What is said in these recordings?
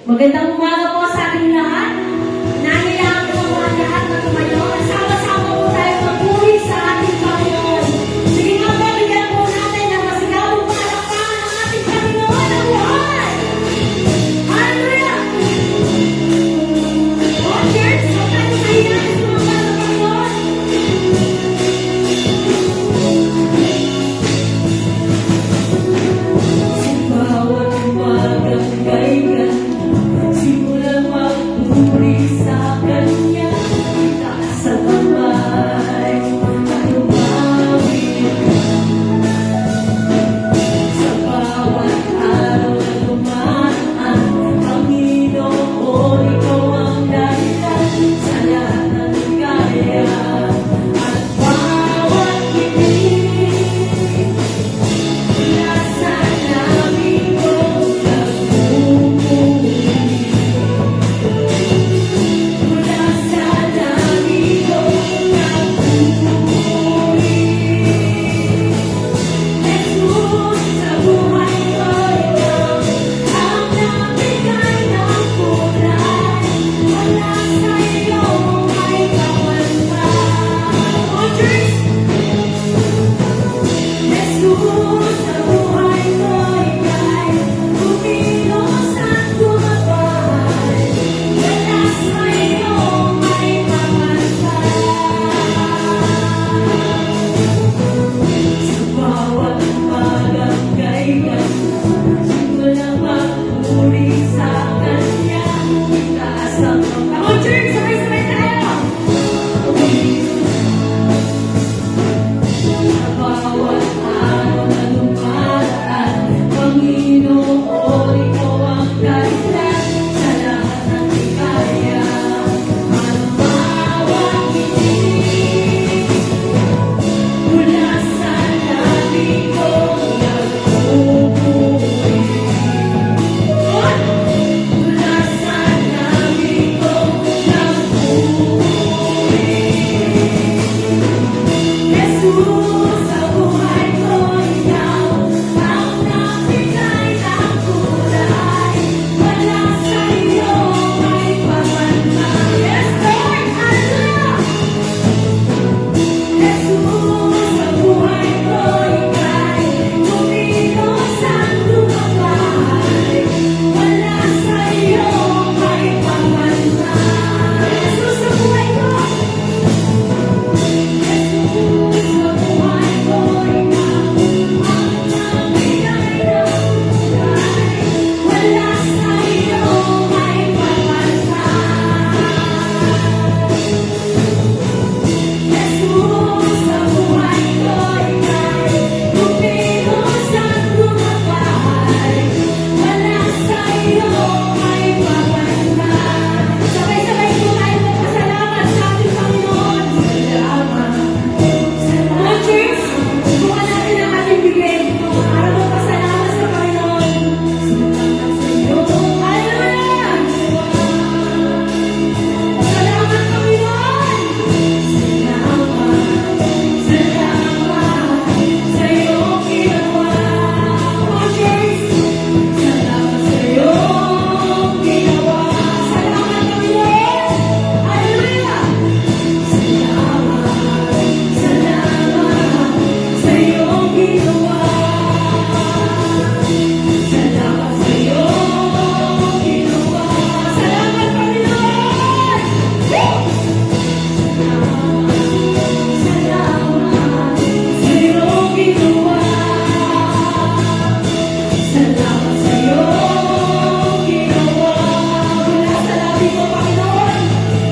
Magandang umaga po sa ating lahat. Nangailangan po mga lahat na tumayo. Sama-sama po tayo magpuri sa ating Panginoon. Sige nga po, bigyan po natin ng masigabong palakpakan ng ating Panginoon ang buhay. Hallelujah! O church, huwag tayo mahiyan sa mga sa Panginoon. Sa bawat umagang kailan simulang magpuri sa Kanya, itaas sa kamay at umawit sa bawat araw na dumaan. Panginoon, Ikaw ang dahilan sa lahat ng kaya at bawat ngiti mula sa labi kong nagpupuri. Mula sa labi kong nagpupuri. Jesus, sa buhay ko Ikaw ang nagbigay ng kulay. Wala sa iyo may kapantayan. O church! Jesus, sa buhay ko Ika'y kumilos at gumabay. Wala sa iyo may kapantayan. Sa bawat umagang kailan simulang magpuri sa Kanya, itaas ang kamay. O church, sabay-sabay tayo! Sa bawat araw na dumaan, Panginoon, Ikaw ang dahilan sa lahat ng hikaya. At bawat ngiti mula sa labi kong nagpupuri. Mula sa labi kong nagpupuri. Jesus, sa buhay ko Ikaw ang nagbigay ng kulay. Wala sa iyo may pamantayan. Yes, Lord! Hallelujah! Jesus, sa buhay ko Ika'y kumilos at gumabay. Wala sa iyo may pamantayan. Jesus, sa buhay ko! Jesus, sa buhay ko Ikaw ang nagbigay ng kulay. Wala sa iyo may pamantayan. Jesus, sa buhay ko Ika'y kumilos at gumabay. Wala sa iyo may pamantayan. Sabay-sabay po tayo magpasalamat sa ating Panginoon. Salamat. Salamat, church. Bukan natin ang ating bigay para magpasalamat sa Panginoon. Salamat sa iyo. Hallelujah! Salamat, Panginoon! Salamat sa iyong ginawa. O church, salamat sa iyong ginawa. Salamat, Panginoon! Hallelujah! Salamat sa iyong ginawa. Salamat sa iyong ginawa. Salamat, Panginoon! Salamat sa iyong ginawa. Salamat sa iyong ginawa. Mula sa labi ko, Panginoon.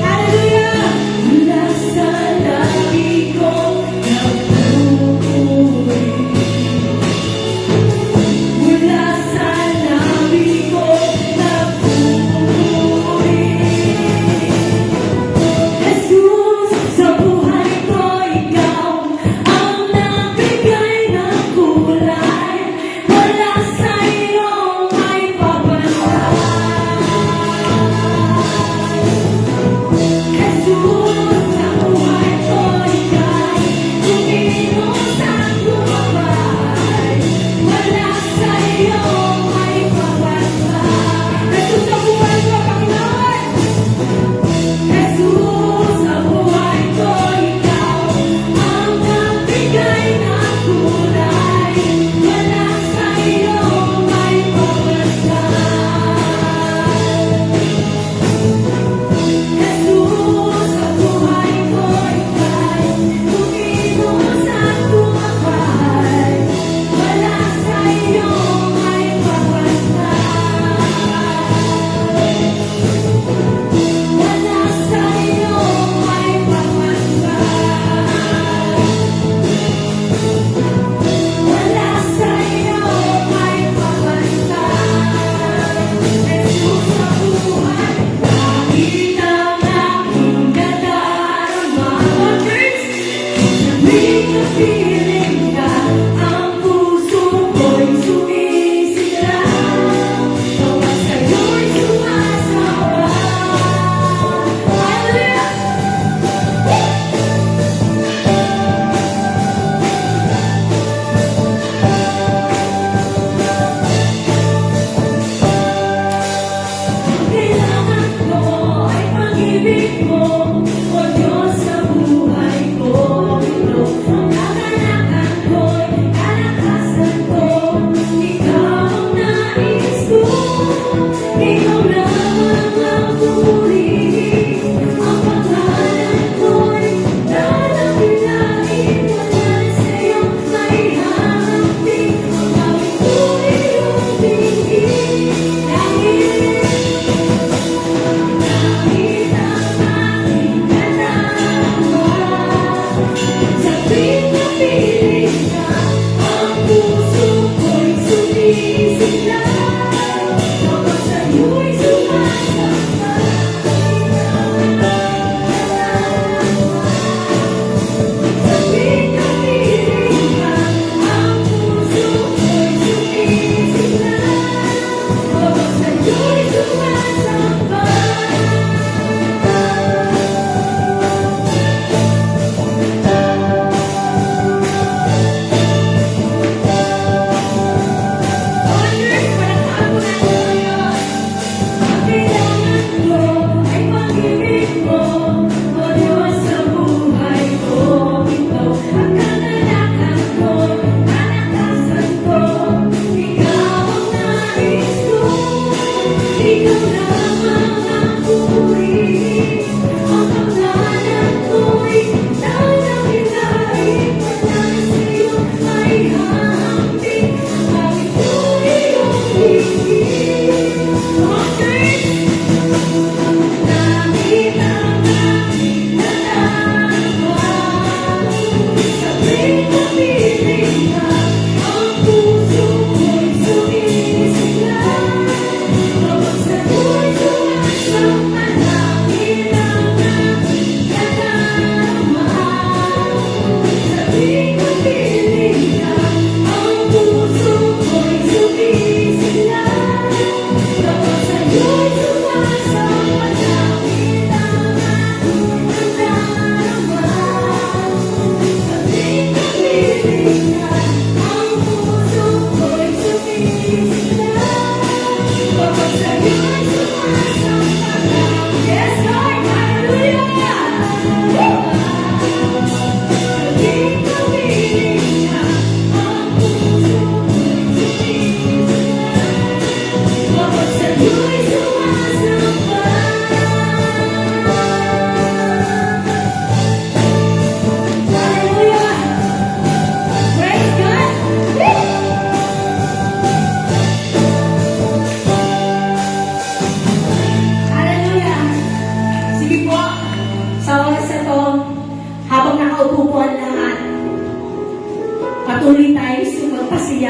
Hallelujah! Mula sa labi ko nagpupuri. Mula sa labi ko nagpupuri. Jesus, sa buhay ko Ikaw ang nagbigay ng kulay. Wala sa iyo may papantayan. Jesus, sa buhay ko Ika'y kumilos at gumabay. Wala sa iyo may papantayan. Jesus, sa buhay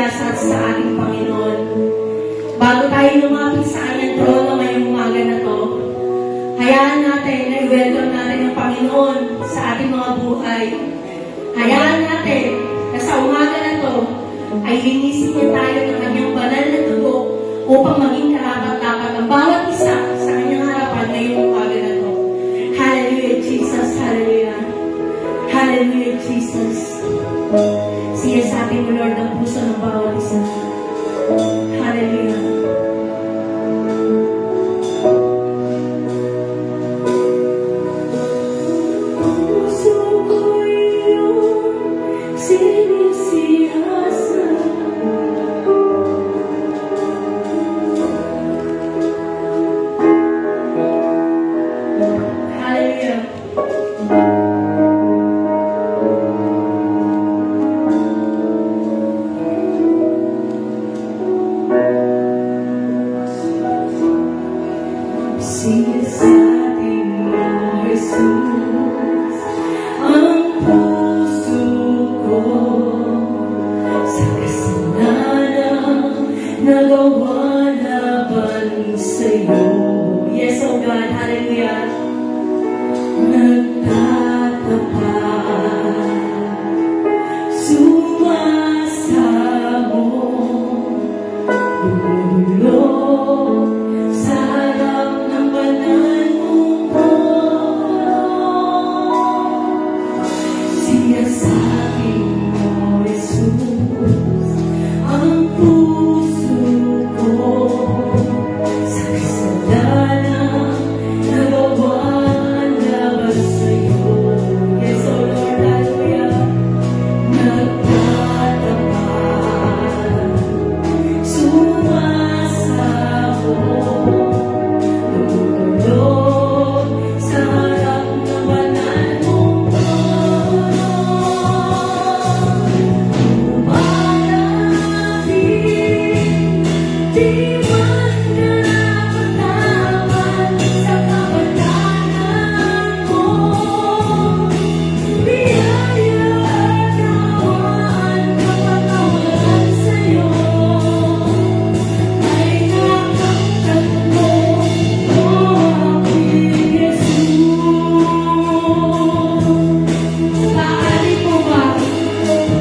sigasat sa ating Panginoon. Bago tayo lumapit sa kanyang trono ngayong umaga na to, hayaan natin na i-welcome natin ang Panginoon sa ating mga buhay. Hayaan natin na sa umaga na to ay linisin niya tayo ng kanyang banal na dugo upang maging karapat-dapat ang bawat isa sa kanyang harapan ngayong umaga na to. Hallelujah, Jesus. Hallelujah. Hallelujah, Jesus. Siya sa ating Lord ang puso ng bawat isa. Hallelujah. Puso ko iyong sinisiyasa. Hallelujah. Siya sa ating Jesus, ang puso ko sa kasalanan nagawa laban sa'yo. Yes, oh God, hallelujah. Nagtatapat, sumasamo, lumulog sa harap ng banal mong trono. Siya sa akin, O Jesus, ang puso ko sa kasalanan nagawa laban sa'yo. Yes, O Lord, hallelujah. Nagtatapat, sumasamo, lumulog sa harap ng banal mong trono. Lumalapit, di man karapat-dapat sa kabanalan mo. Biyaya at kawan, kapatawaran sa'yo ay nakamtan mo, O aking Jesus. Maaari po ba?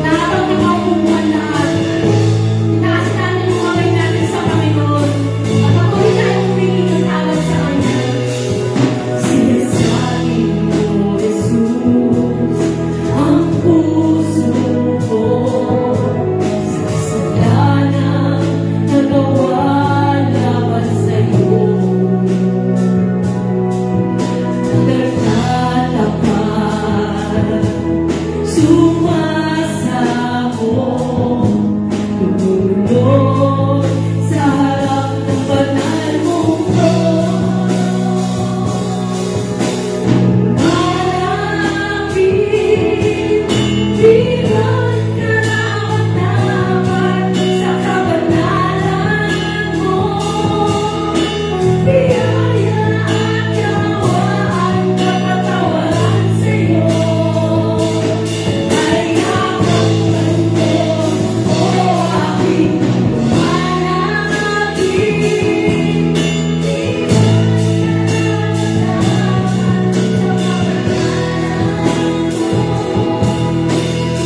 Nakakatawa po ba ang lahat? Itaas natin ang kamay natin sa Panginoon at patuloy tayong humingi ng tawad sa Kanya. Siya sa akin, O Jesus, ang puso ko sa kasalanan nagawa laban sa'yo. Nagtatapat, sumasamo, lumulog sa harap ng banal mong trono. Malapit, di man karapat-dapat sa kabanalan mo. Biyaya at kawan, kapatawaran sa'yo ay nakamtan mo, O aking malapit.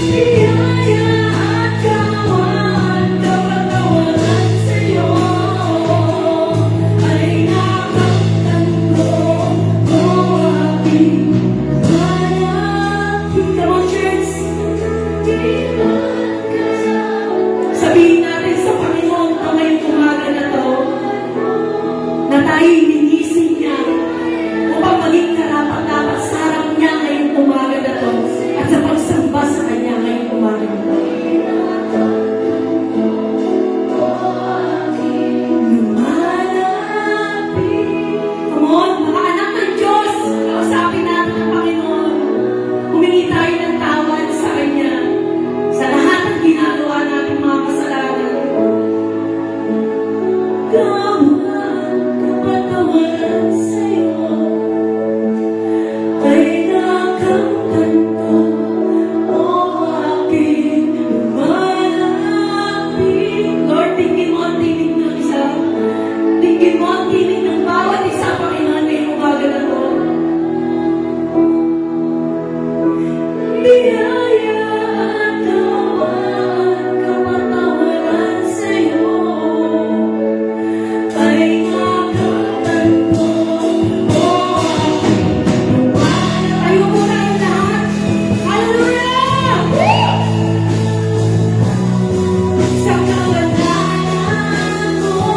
Di biyaya at kawan, kapatawaran sa'yo ay nakamtan ko, O aking malapit. Come on, church! Sabihin natin sa Panginoon ito ngayong umaga na to, na tayo'y linisin niya upang maging karapat-dapat sa harap niya ngayong umaga na to at sa pagsamba sa Kanya ngayong umaga na to. Lumalapit. Come on, mga anak ng Diyos, kausapin natin ang Panginoon. Humingi tayo ng tawad sa Kanya sa lahat ng ginagawa natin mga kasalanan. Kawan, kapatawaran sa'yo ay nakamtan ko, O aking lumalapit. tingin mo ang tinig ng isa. Tingin mo ang tinig ng bawat isa, Panginoon, ngayong umaga na to. Biyaya at kapatawaran sa'yo ay nakatan ko. Tayo po tayo lahat. Hallelujah! Sa kabanalan mo,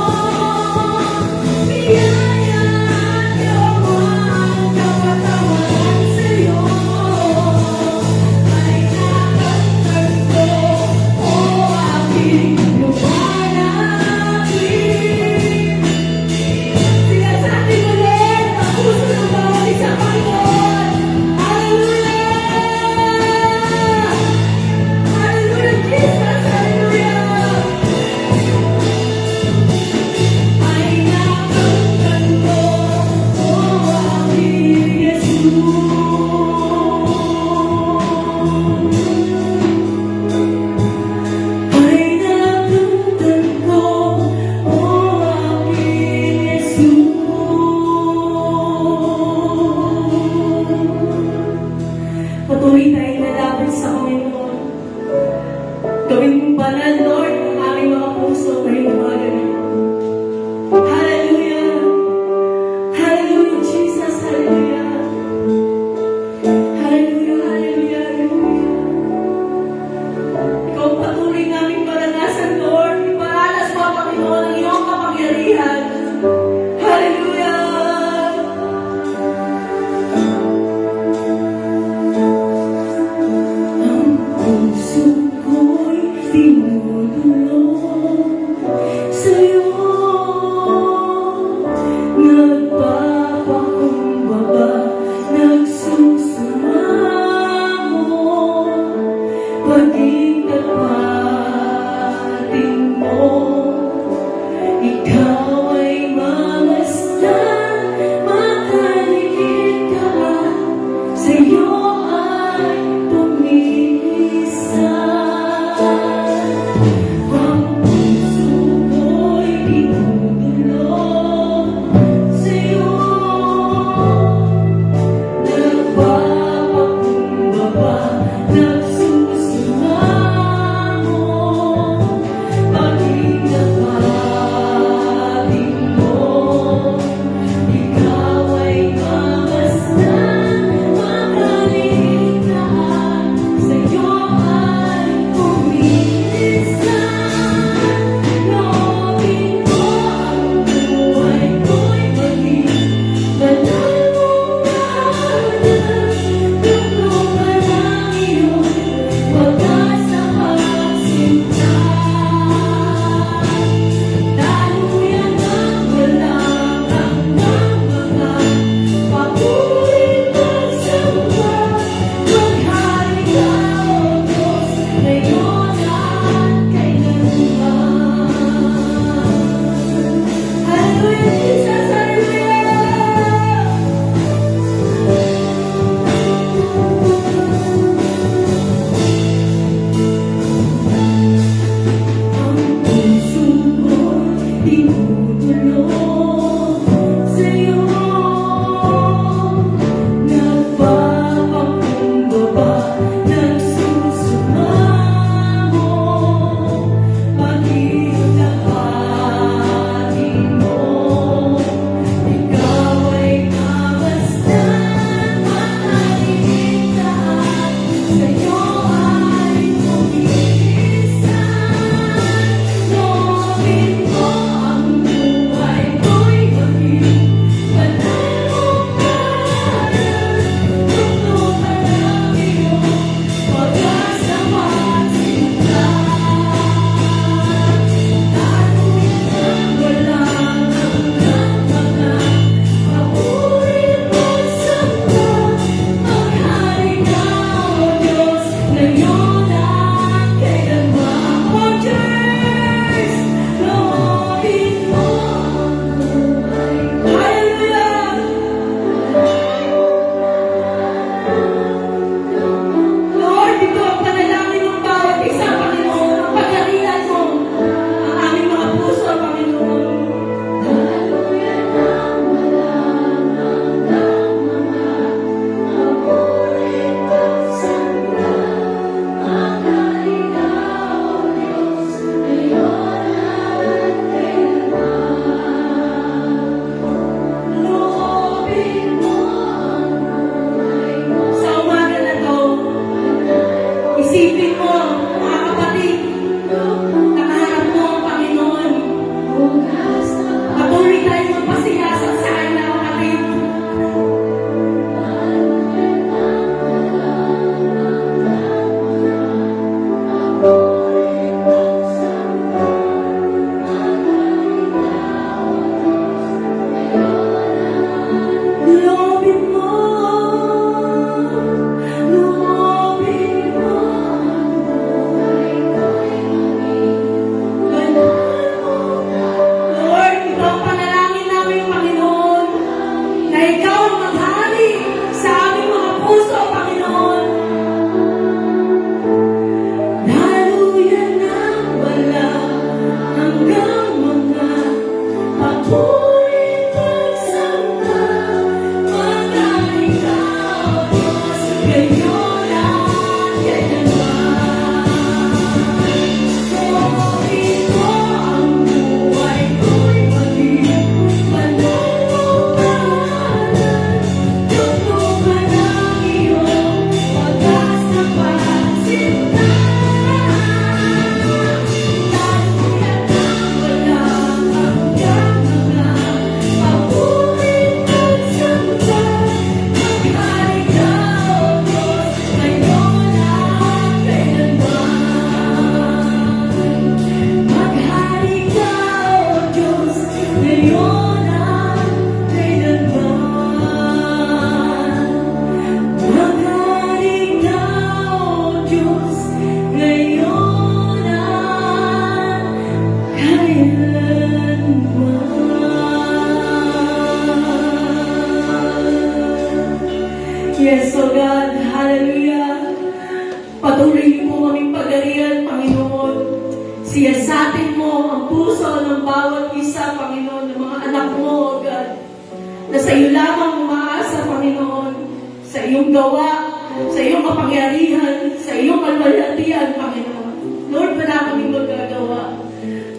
iyong gawa, sa iyong kapangyarihan, sa iyong kalwalhatian, Panginoon. Lord, wala kaming magagawa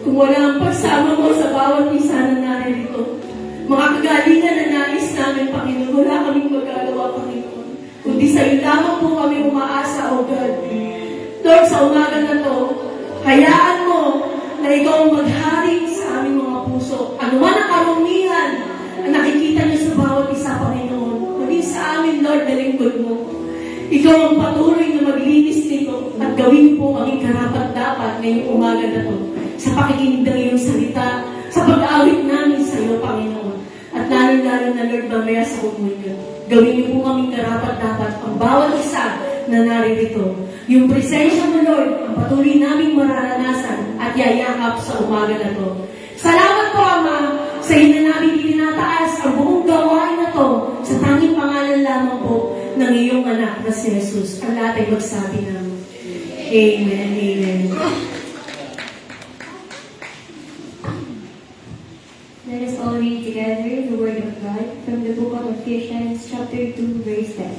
kung wala ang pagsama mo sa bawat isa na naririto. Mga kagalingan na nais namin, Panginoon, wala kaming magagawa, Panginoon. Kundi sa iyo lamang po kami umaasa, O God. Lord, sa umaga na to, hayaan mo na ikaw ang maghari sa aming mga puso. Ano man ang karumihan na nakikita niyo sa bawat isa, Panginoon. Maging sa amin, Lord, na lingkod mo. Ikaw ang patuloy na maglinis nito at gawin po kaming karapat-dapat ngayong umaga na to sa pakikinig ng iyong salita, sa pag-awit namin sa iyo, Panginoon. At lalo-lalo na, Lord, mamaya sa umaga. Gawin niyo po kaming karapat-dapat ang bawat isa na naririto. Yung presensya mo, Lord, ang patuloy naming mararanasan at yayakap sa umaga na to. Salamat po, Ama, sa iyo na namin itinataas ang buong gawain na to sa tanging pangalan lamang po ng iyong anak na si Jesus. Ang lahat ay magsabi namin. Amen. Amen. Let us all read together the Word of God from the book of Ephesians chapter 2 verse 10.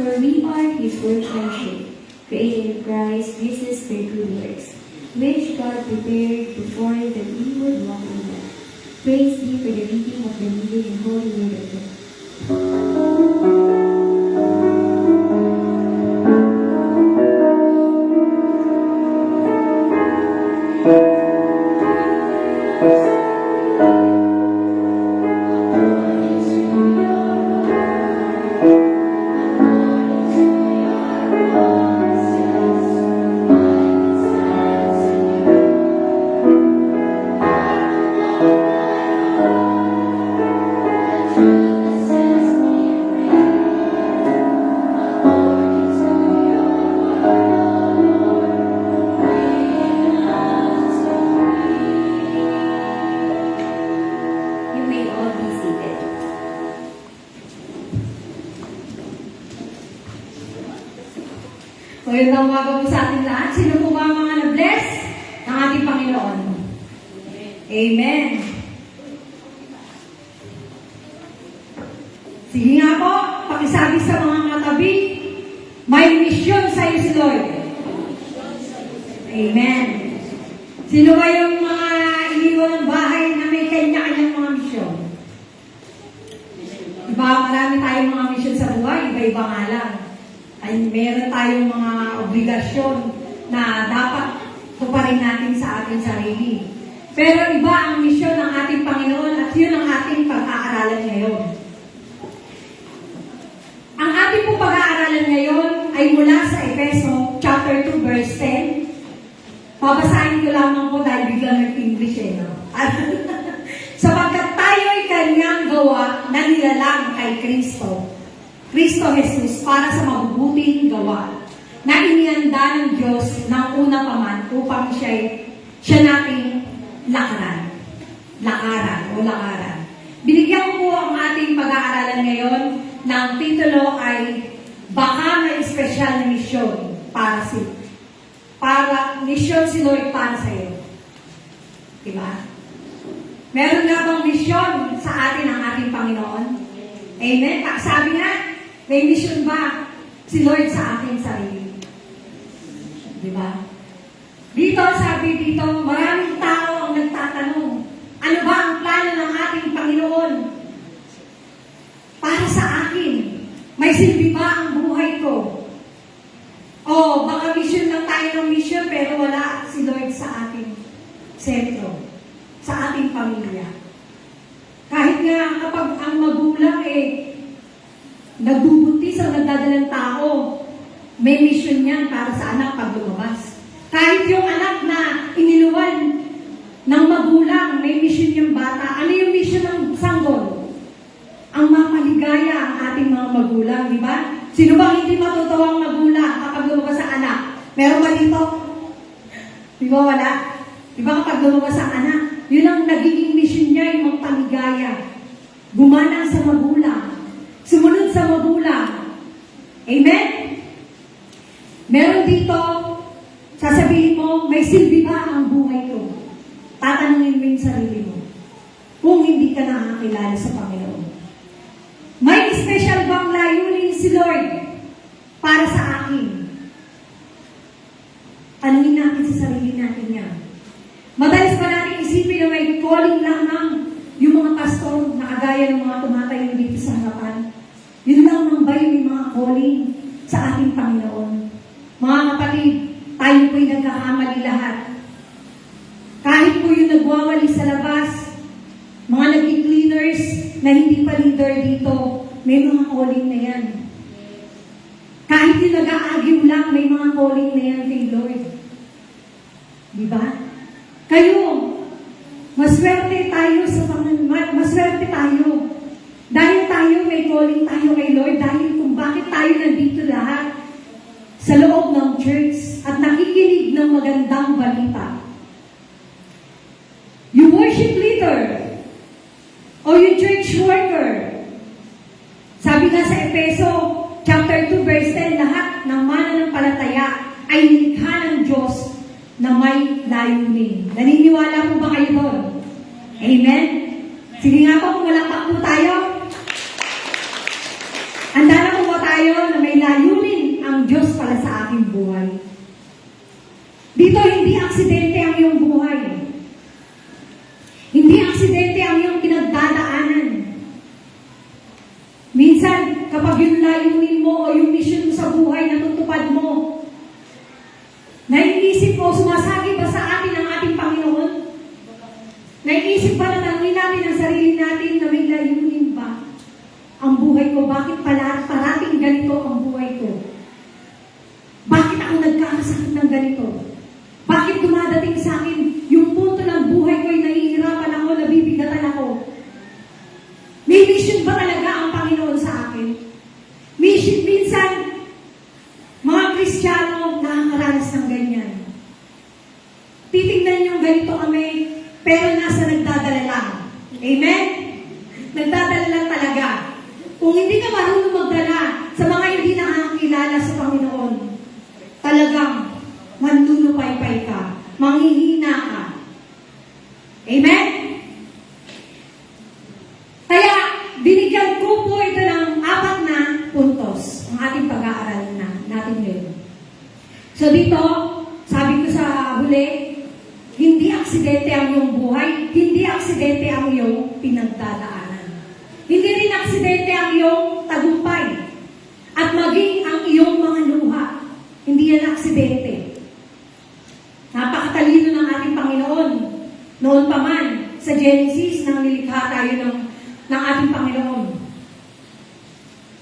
For we are His workmanship, created in Christ Jesus for good works, which God prepared before that we would walk in them. Praise be for the reading of the living and holy Word of God. You may all be seated. Magandang umaga po sa ating lahat. Sino po ba ang mga na-bless ng ating Panginoon? Amen. Sige nga po, pakisabi sa mga katabi, may misyon sa iyo si Lord. Amen. Sino ba yung mga iniwan ng bahay na may kanya-kanyang mga misyon? Diba, marami tayong mga misyon sa buhay, iba-iba nga lang. Ay, meron tayong mga obligasyon na dapat tuparin natin sa ating sarili. Pero iba ang misyon ng ating Panginoon at yun ang ating pag-aaralan ngayon. Ang ating pong pag-aaralan ngayon ay mula sa Efeso chapter 2 verse 10. Babasahin ko lamang po dahil biglang nag-English eh. No? Sapagkat tayo ay kanyang gawa na nilalang kay Kristo Jesus para sa mabubuting gawa na inianda ng Diyos ng una pa man upang siya nating lakaran. Binigyan ko po ang ating pag-aaralan ngayon ng titulo ay Baka may espesyal na misyon para misyon si Lord para sa iyo. Diba? Meron nga bang misyon sa atin ang ating Panginoon? Amen? Sabi nga, may mission ba si Lord sa ating sarili? Diba? Dito, sabi dito, maraming tao ang nagtatanong, ano ba ang plano ng ating Panginoon para sa akin? May silbi ba ang buhay ko? O baka mission lang tayo ng mission pero wala si Lord sa ating sentro, sa ating pamilya. Kahit nga kapag ang magulang nagbubuntis ang nagdadalang tao, may mission yan para sa anak pag lumabas. Kahit yung anak na iniluwan ng magulang, may mission yung bata. Ano yung mission ng sanggol? Ang mapaligaya ang ating mga magulang, di ba? Sino bang hindi matutuwa ang magulang kapag lumabas ang anak? Meron ba dito? Di ba wala? Di ba kapag lumabas ang anak? Yun ang nagiging mission niya, yung magpaligaya. Gumanang sa magulang. Sumunod sa magulang. Amen? Meron dito, sasabihin mo, may silbi ba ang buhay ko? Tatanungin mo yung sarili mo. Kung hindi ka nakakilala sa Panginoon. May special bang layunin si Lord para sa akin? Tanungin natin sa sarili natin yan. Madalas ba natin isipin na may calling lamang yung mga pastor na kagaya ng mga tumatayo dito sa harapan? Yun lamang ba yung mga calling sa ating Panginoon? Mga kapatid, tayo po'y nagkakamali lahat. Kahit po yung nagwawali sa labas, mga naging cleaners na hindi pa leader dito, may mga calling na yan. Kahit yung nag-aagiw lang, may mga calling na yan kay Lord. Diba? Kayo, maswerte tayo sa Panginoon, maswerte tayo. Dahil tayo may calling tayo kay Lord, dahil kung bakit tayo nandito lahat sa loob ng church at nakikinig ng magandang balita. Yung worship leader o yung church worker, sabi nga sa Efeso chapter 2 verse 10, lahat ng mananampalataya ay nilikha ng Diyos na may layunin. Naniniwala po ba kayo doon? Amen? Sige nga po, kung walang po tayo. Handa na po ba tayo na may layunin ang Diyos para sa aking buhay? Dito, hindi aksidente ang iyong buhay. Hindi aksidente ang iyong pinagdadaanan. Minsan, kapag yung layunin mo o yung mission mo sa buhay natutupad mo, naiisip mo, sumasagi ba sa atin ang ating Panginoon? Naiisip ba na tanungin natin ang sarili natin na may layunin ba ang buhay ko? Bakit parating ganito ang buhay ko? Bakit ako nagkakasakit ng ganito? Bakit dumadating sa akin yung punto ng buhay ko ay nahihirapan ako, nabibigatan ako? May mission ba talaga ang Panginoon sa akin? Minsan, mga Kristiyano nakakaranas ng ganyan. Titingnan yung ganito kami, pero nasa nagdadala lang. Amen? Nagdadala lang talaga. Kung hindi ka marunong magdala sa mga hindi nakakilala sa Panginoon, talagang manlulupay-pay ka, manghihina ka. Amen? Kaya, binigyan ko po ito ng 4 na puntos ang ating pag-aaral natin ngayon. So dito, sabi ko sa huli, hindi aksidente ang iyong buhay, hindi aksidente ang iyong pinagdadaanan. Hindi rin aksidente ang iyong tagumpay. At maging ang iyong mga luha. Hindi yan aksidente. Napakatalino ng ating Panginoon. Noon pa man, sa Genesis, nang nilikha tayo ng ating Panginoon.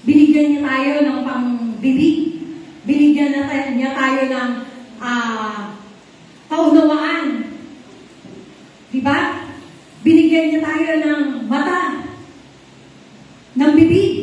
Binigyan niya tayo ng pangbibig. Binigyan niya tayo ng kaunawaan. Diba? Binigyan niya tayo ng mata, ng bibig,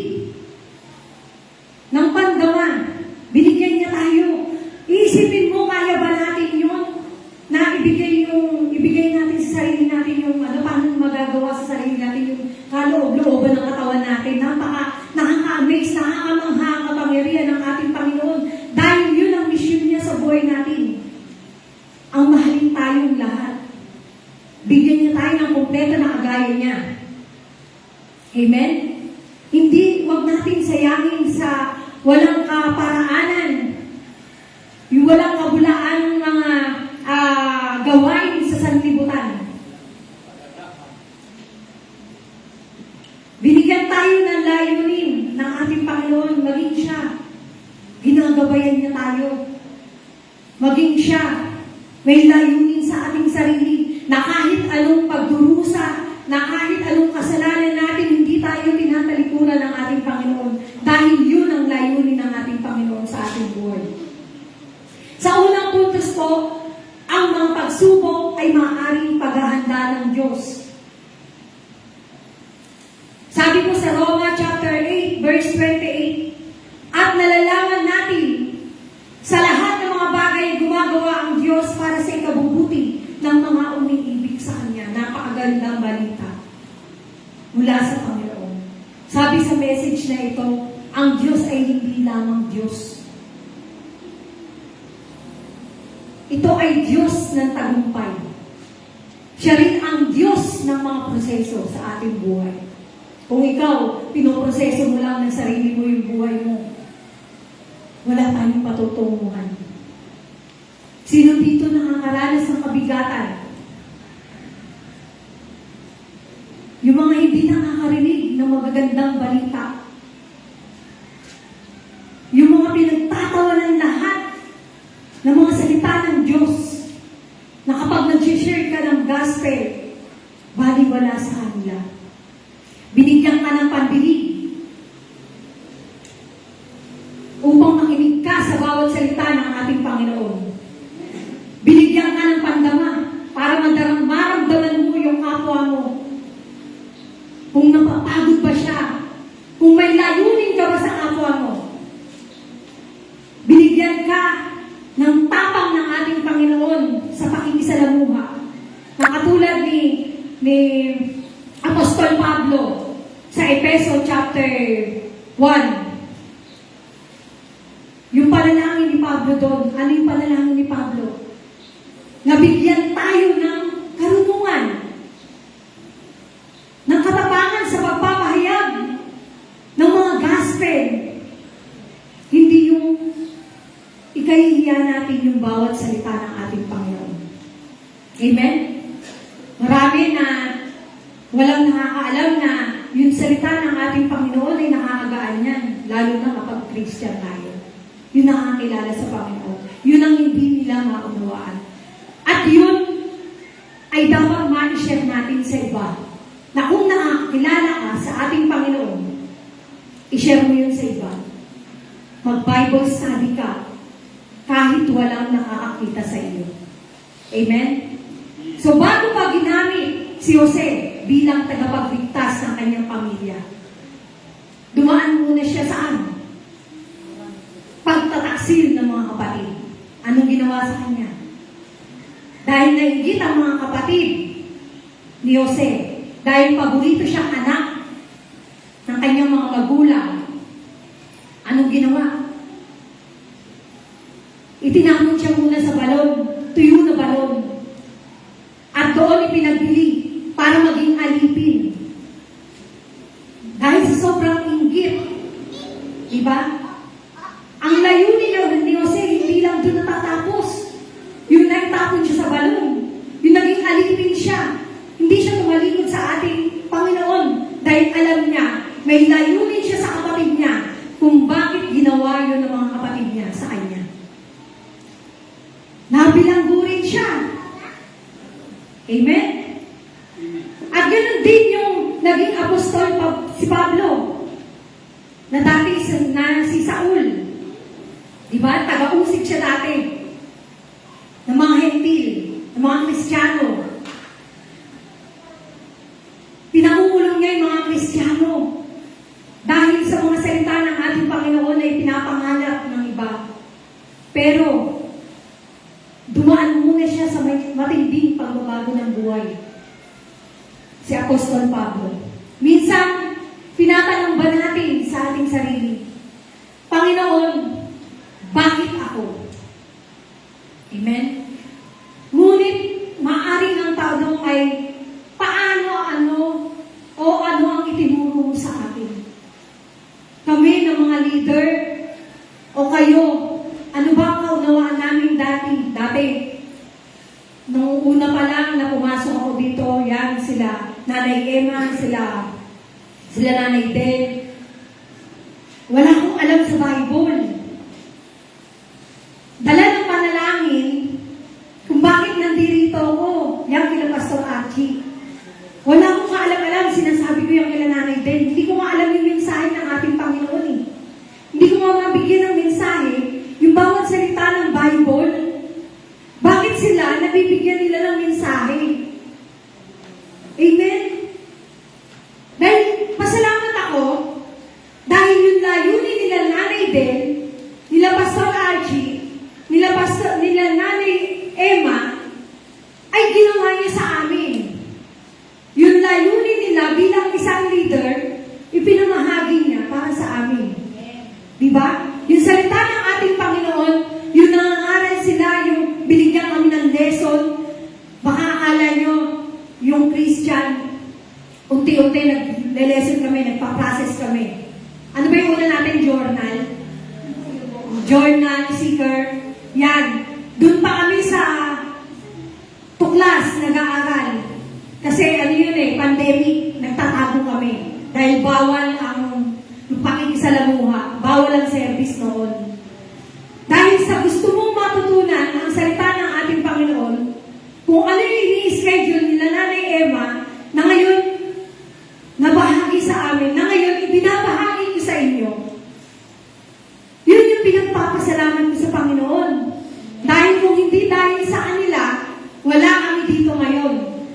ng pandama. Binigyan niya tayo. Iisipin mo, kaya ba natin yun? Na ibigay natin sa sarili natin yung paano magagawa sa sarili natin yung kaloob-looban ng katawan natin. Nakaka-amaze, nakakamangha ang kapangyarihan ng ating Panginoon. Dahil yun ang mission niya sa buhay natin. Ang mahalin tayong lahat. Bigyan niya tayo ng kompleto na kagaya niya. Amen? Hindi, wag natin sayangin sa walang kaparaanan. Yung walang kabulaan ng mga gawain sa sanlibutan. Binigyan tayo ng layunin ng ating Panginoon, maging siya. Ginagabayan niya tayo. Maging siya. May layunin sa ating sarili na kahit anong pagdurusa, na kahit anong kasalanan natin, hindi tayo tinatalikuran ng ating Panginoon. Dahil yun ang layunin ng ating Panginoon sa ating buhay. Sa unang puntos po, ang mga pagsubok ay maaaring paghahanda ng Diyos. Sabi po sa Roma chapter 8, verse 28, at nalalaman natin sa lahat ng mga bagay gumagawa ang Diyos para sa ikabubuti ng mga umiibig sa Kanya. Napakagandang balita mula sa Panginoon. Sabi sa message na ito, ang Diyos ay hindi lamang Diyos. Ito ay Diyos ng tagumpay. Siya rin ang Diyos ng mga proseso sa ating buhay. Kung ikaw, pinoproseso mo lang ng sarili mo yung buhay mo, wala tayong patutunguhan. Sino dito nakakaranas ng kabigatan? Yung mga hindi nakakarinig ng magagandang balita. Yung mga pinagtatawanan lahat ng mga salita ng Diyos na kapag nag-share ka ng gospel, baliwala sa kanila. Binigyan ka ng pandinig upang makinig ka sa bawat salita ng ating Panginoon. Binigyan ka ng pandama para maramdaman mo yung kapwa mo. Kung napapagod ba siya, kung may layunin ka ba sa kapwa mo. Binigyan ka ng tapang ng ating Panginoon sa pakikisalamuha. Na katulad ni Apostol Pablo sa Efeso chapter 1. Yung panalangin ni Pablo doon, ano yung panalangin ni Pablo? Nabigyan tayo ng karunungan, ng katapangan sa pagpapahayag ng mga gospel. Hindi yung ikahihiya natin yung bawat salita ng ating Panginoon. Amen? Marami na walang nakakaalam na yung salita ng ating Panginoon ay nakakagaan yan, lalo na kapag Christian tayo. Yun nakakilala sa Panginoon. Yun ang hindi nila maunawaan. At yun ay dapat ma-share natin sa iba. Na kung nakakilala ka sa ating Panginoon, i-share mo yun sa iba. Mag-Bible study ka kahit walang nakakakita sa iyo. Amen? So bago pa ginamit si Jose bilang tagapagligtas ng kanyang pamilya, dumaan muna siya saan? Pagtataksil ng mga kapatid. Anong ginawa sa kanya? Dahil nainggit ang mga kapatid ni Jose, dahil paborito siyang anak ng kanyang mga magulang, anong ginawa? Itinamon siya muna sa balon, tuyo na balon, at doon ipinagbili para maging alipin. Dahil sa sobrang inggit, diba? Ang layunin ni Jose, hindi lang doon natatapos. Yung nagtapon siya sa balon, yung naging alipin siya, hindi siya tumalikod sa ating Panginoon dahil alam niya, may layunin siya sa kapatid niya kung bakit ginawa yun ng mga kapatid niya sa kanya. Nabilanggo rin siya. Amen? At ganoon din yung naging apostol si Pablo na dati si Saul. Diba? Taga-usig siya dati ng mga hentil, ng mga Kristiyano. Pinangungulong niya yung mga Kristiyano dahil sa mga salita ng ating Panginoon na ipinapangalap ng iba. Pero, dumaan muna siya sa matinding pagbabago ng buhay. Si Apostol Pablo. Minsan, tinatanong ba natin sa ating sarili, Panginoon, bakit ako? Amen? Ngunit, maaring ang tanong ay, ano ang itinuro mo sa akin? Kami ng mga leader, o kayo, ano ba ang kaunawaan namin dati? Nung una pa lang na pumasok ako dito, yan sila, Nanay Emma, sila Nanay Den. Wala akong alam sa Bible. Dala ng panalangin kung bakit nandito ako. Yan kila Pastor Archie. Wala akong kaalam-alam, sinasabi ko yung kila Nanay Den. Hindi ko maalam yung mensahe ng ating Panginoon eh. Hindi ko mabigyan ng mensahe yung bawat salita ng Bible. Bakit sila nabibigyan nila ng mensahe? Amen? Dahil pasalamat ako dahil yung layunin nila Nanay Den, nila Pastor Archie, nila Nanay Emma, ay ginawa niya sa amin. Yung layunin nila bilang isang leader, ipinamahagi niya para sa amin. Diba? Yung salita ng ating Panginoon, yung nangangaral sila, yung binigyan kami ng lesson, baka akala nyo, yung Christian, unti-unti nagle-lesson kami, nagpa-process kami. Ano ba yung una natin? Journal. Journal, seeker. Yan. Doon pa kami sa tuklas, nag-aaral. Kasi ano yun pandemic, nagtatago kami. Dahil bawal ang pakikisalamuha, bawal ang service noon. Dahil sa gusto mong matutunan ang salita ng ating Panginoon, kung ano yung ini-schedule nila Nanay Emma, na ngayon, nabahagi sa amin, na ngayon, ibinabahagi ko sa inyo, yun yung pinagpapasalamat ko sa Panginoon. Dahil kung hindi dahil sa kanila, wala kami dito ngayon.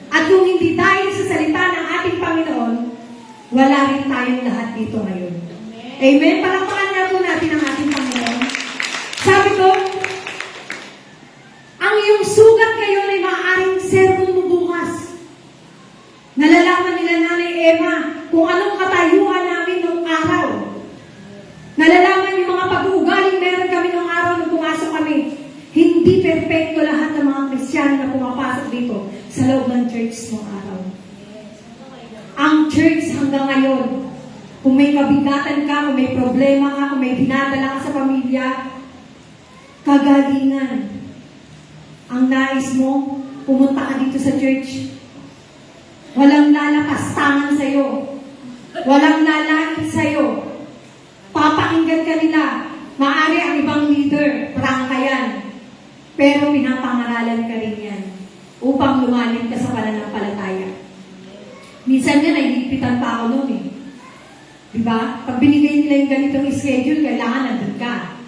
At kung hindi dahil sa salita ng ating Panginoon, wala rin tayong lahat dito ngayon. Amen? Palakpakan nga po natin ang ating Panginoon. Sabi ko, ang iyong sugat ngayon ay maaaring sermon mo bukas. Nalalaman nila Nanay Emma kung anong katayuan namin nung araw. Nalalaman yung mga pag-uugaling meron kami nung araw nung pumasok kami. Hindi perfecto lahat ng mga Kristiyano na pumapasok dito sa loob ng church nung araw. Ang church hanggang ngayon, kung may kabigatan ka, kung may problema ka, kung may dinadala ka sa pamilya, kagalingan. Ang nais mo, pumunta ka dito sa church. Walang lalapastangan sa'yo. Walang lalait sa'yo. Papakinggan ka nila. Maaari ang ibang leader, prangka yan. Pero pinapangaralan ka rin yan upang lumalim ka sa pananampalataya. Minsan nga, nailigpitan pa ako noon Diba? Pag binigay nila yung ganitong schedule, kailangan nandun ka.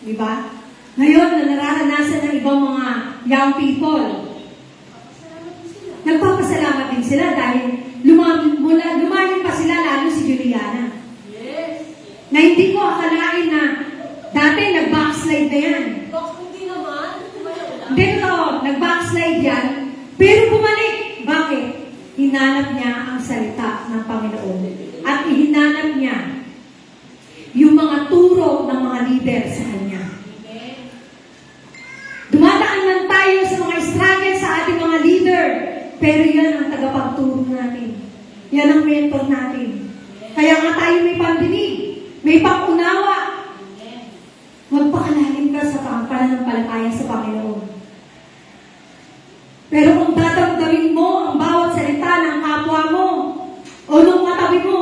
Diba? Ngayon, na nararanasan ng ibang mga young people, nagpapasalamat din sila dahil lumalim pa sila, lalo si Juliana. Na hindi ko akalain na dati nag-backslide na yan. Hindi totoo, nag-backslide yan, pero bumalik. Bakit? Hinanap niya ang salita ng Panginoon. At ihinanap niya yung mga turo ng mga leader sa kanya. Dumadaan lang tayo sa mga struggle sa ating mga leader, pero yan ang tagapagturo natin. Yan ang mentor natin. Kaya nga tayo may pandinig, may pangunawa. Magpakalalim ka sa pananampalataya sa Panginoon. Pero kung dadamdamin mo ang bawat salita ng kapwa mo o nung katabi mo,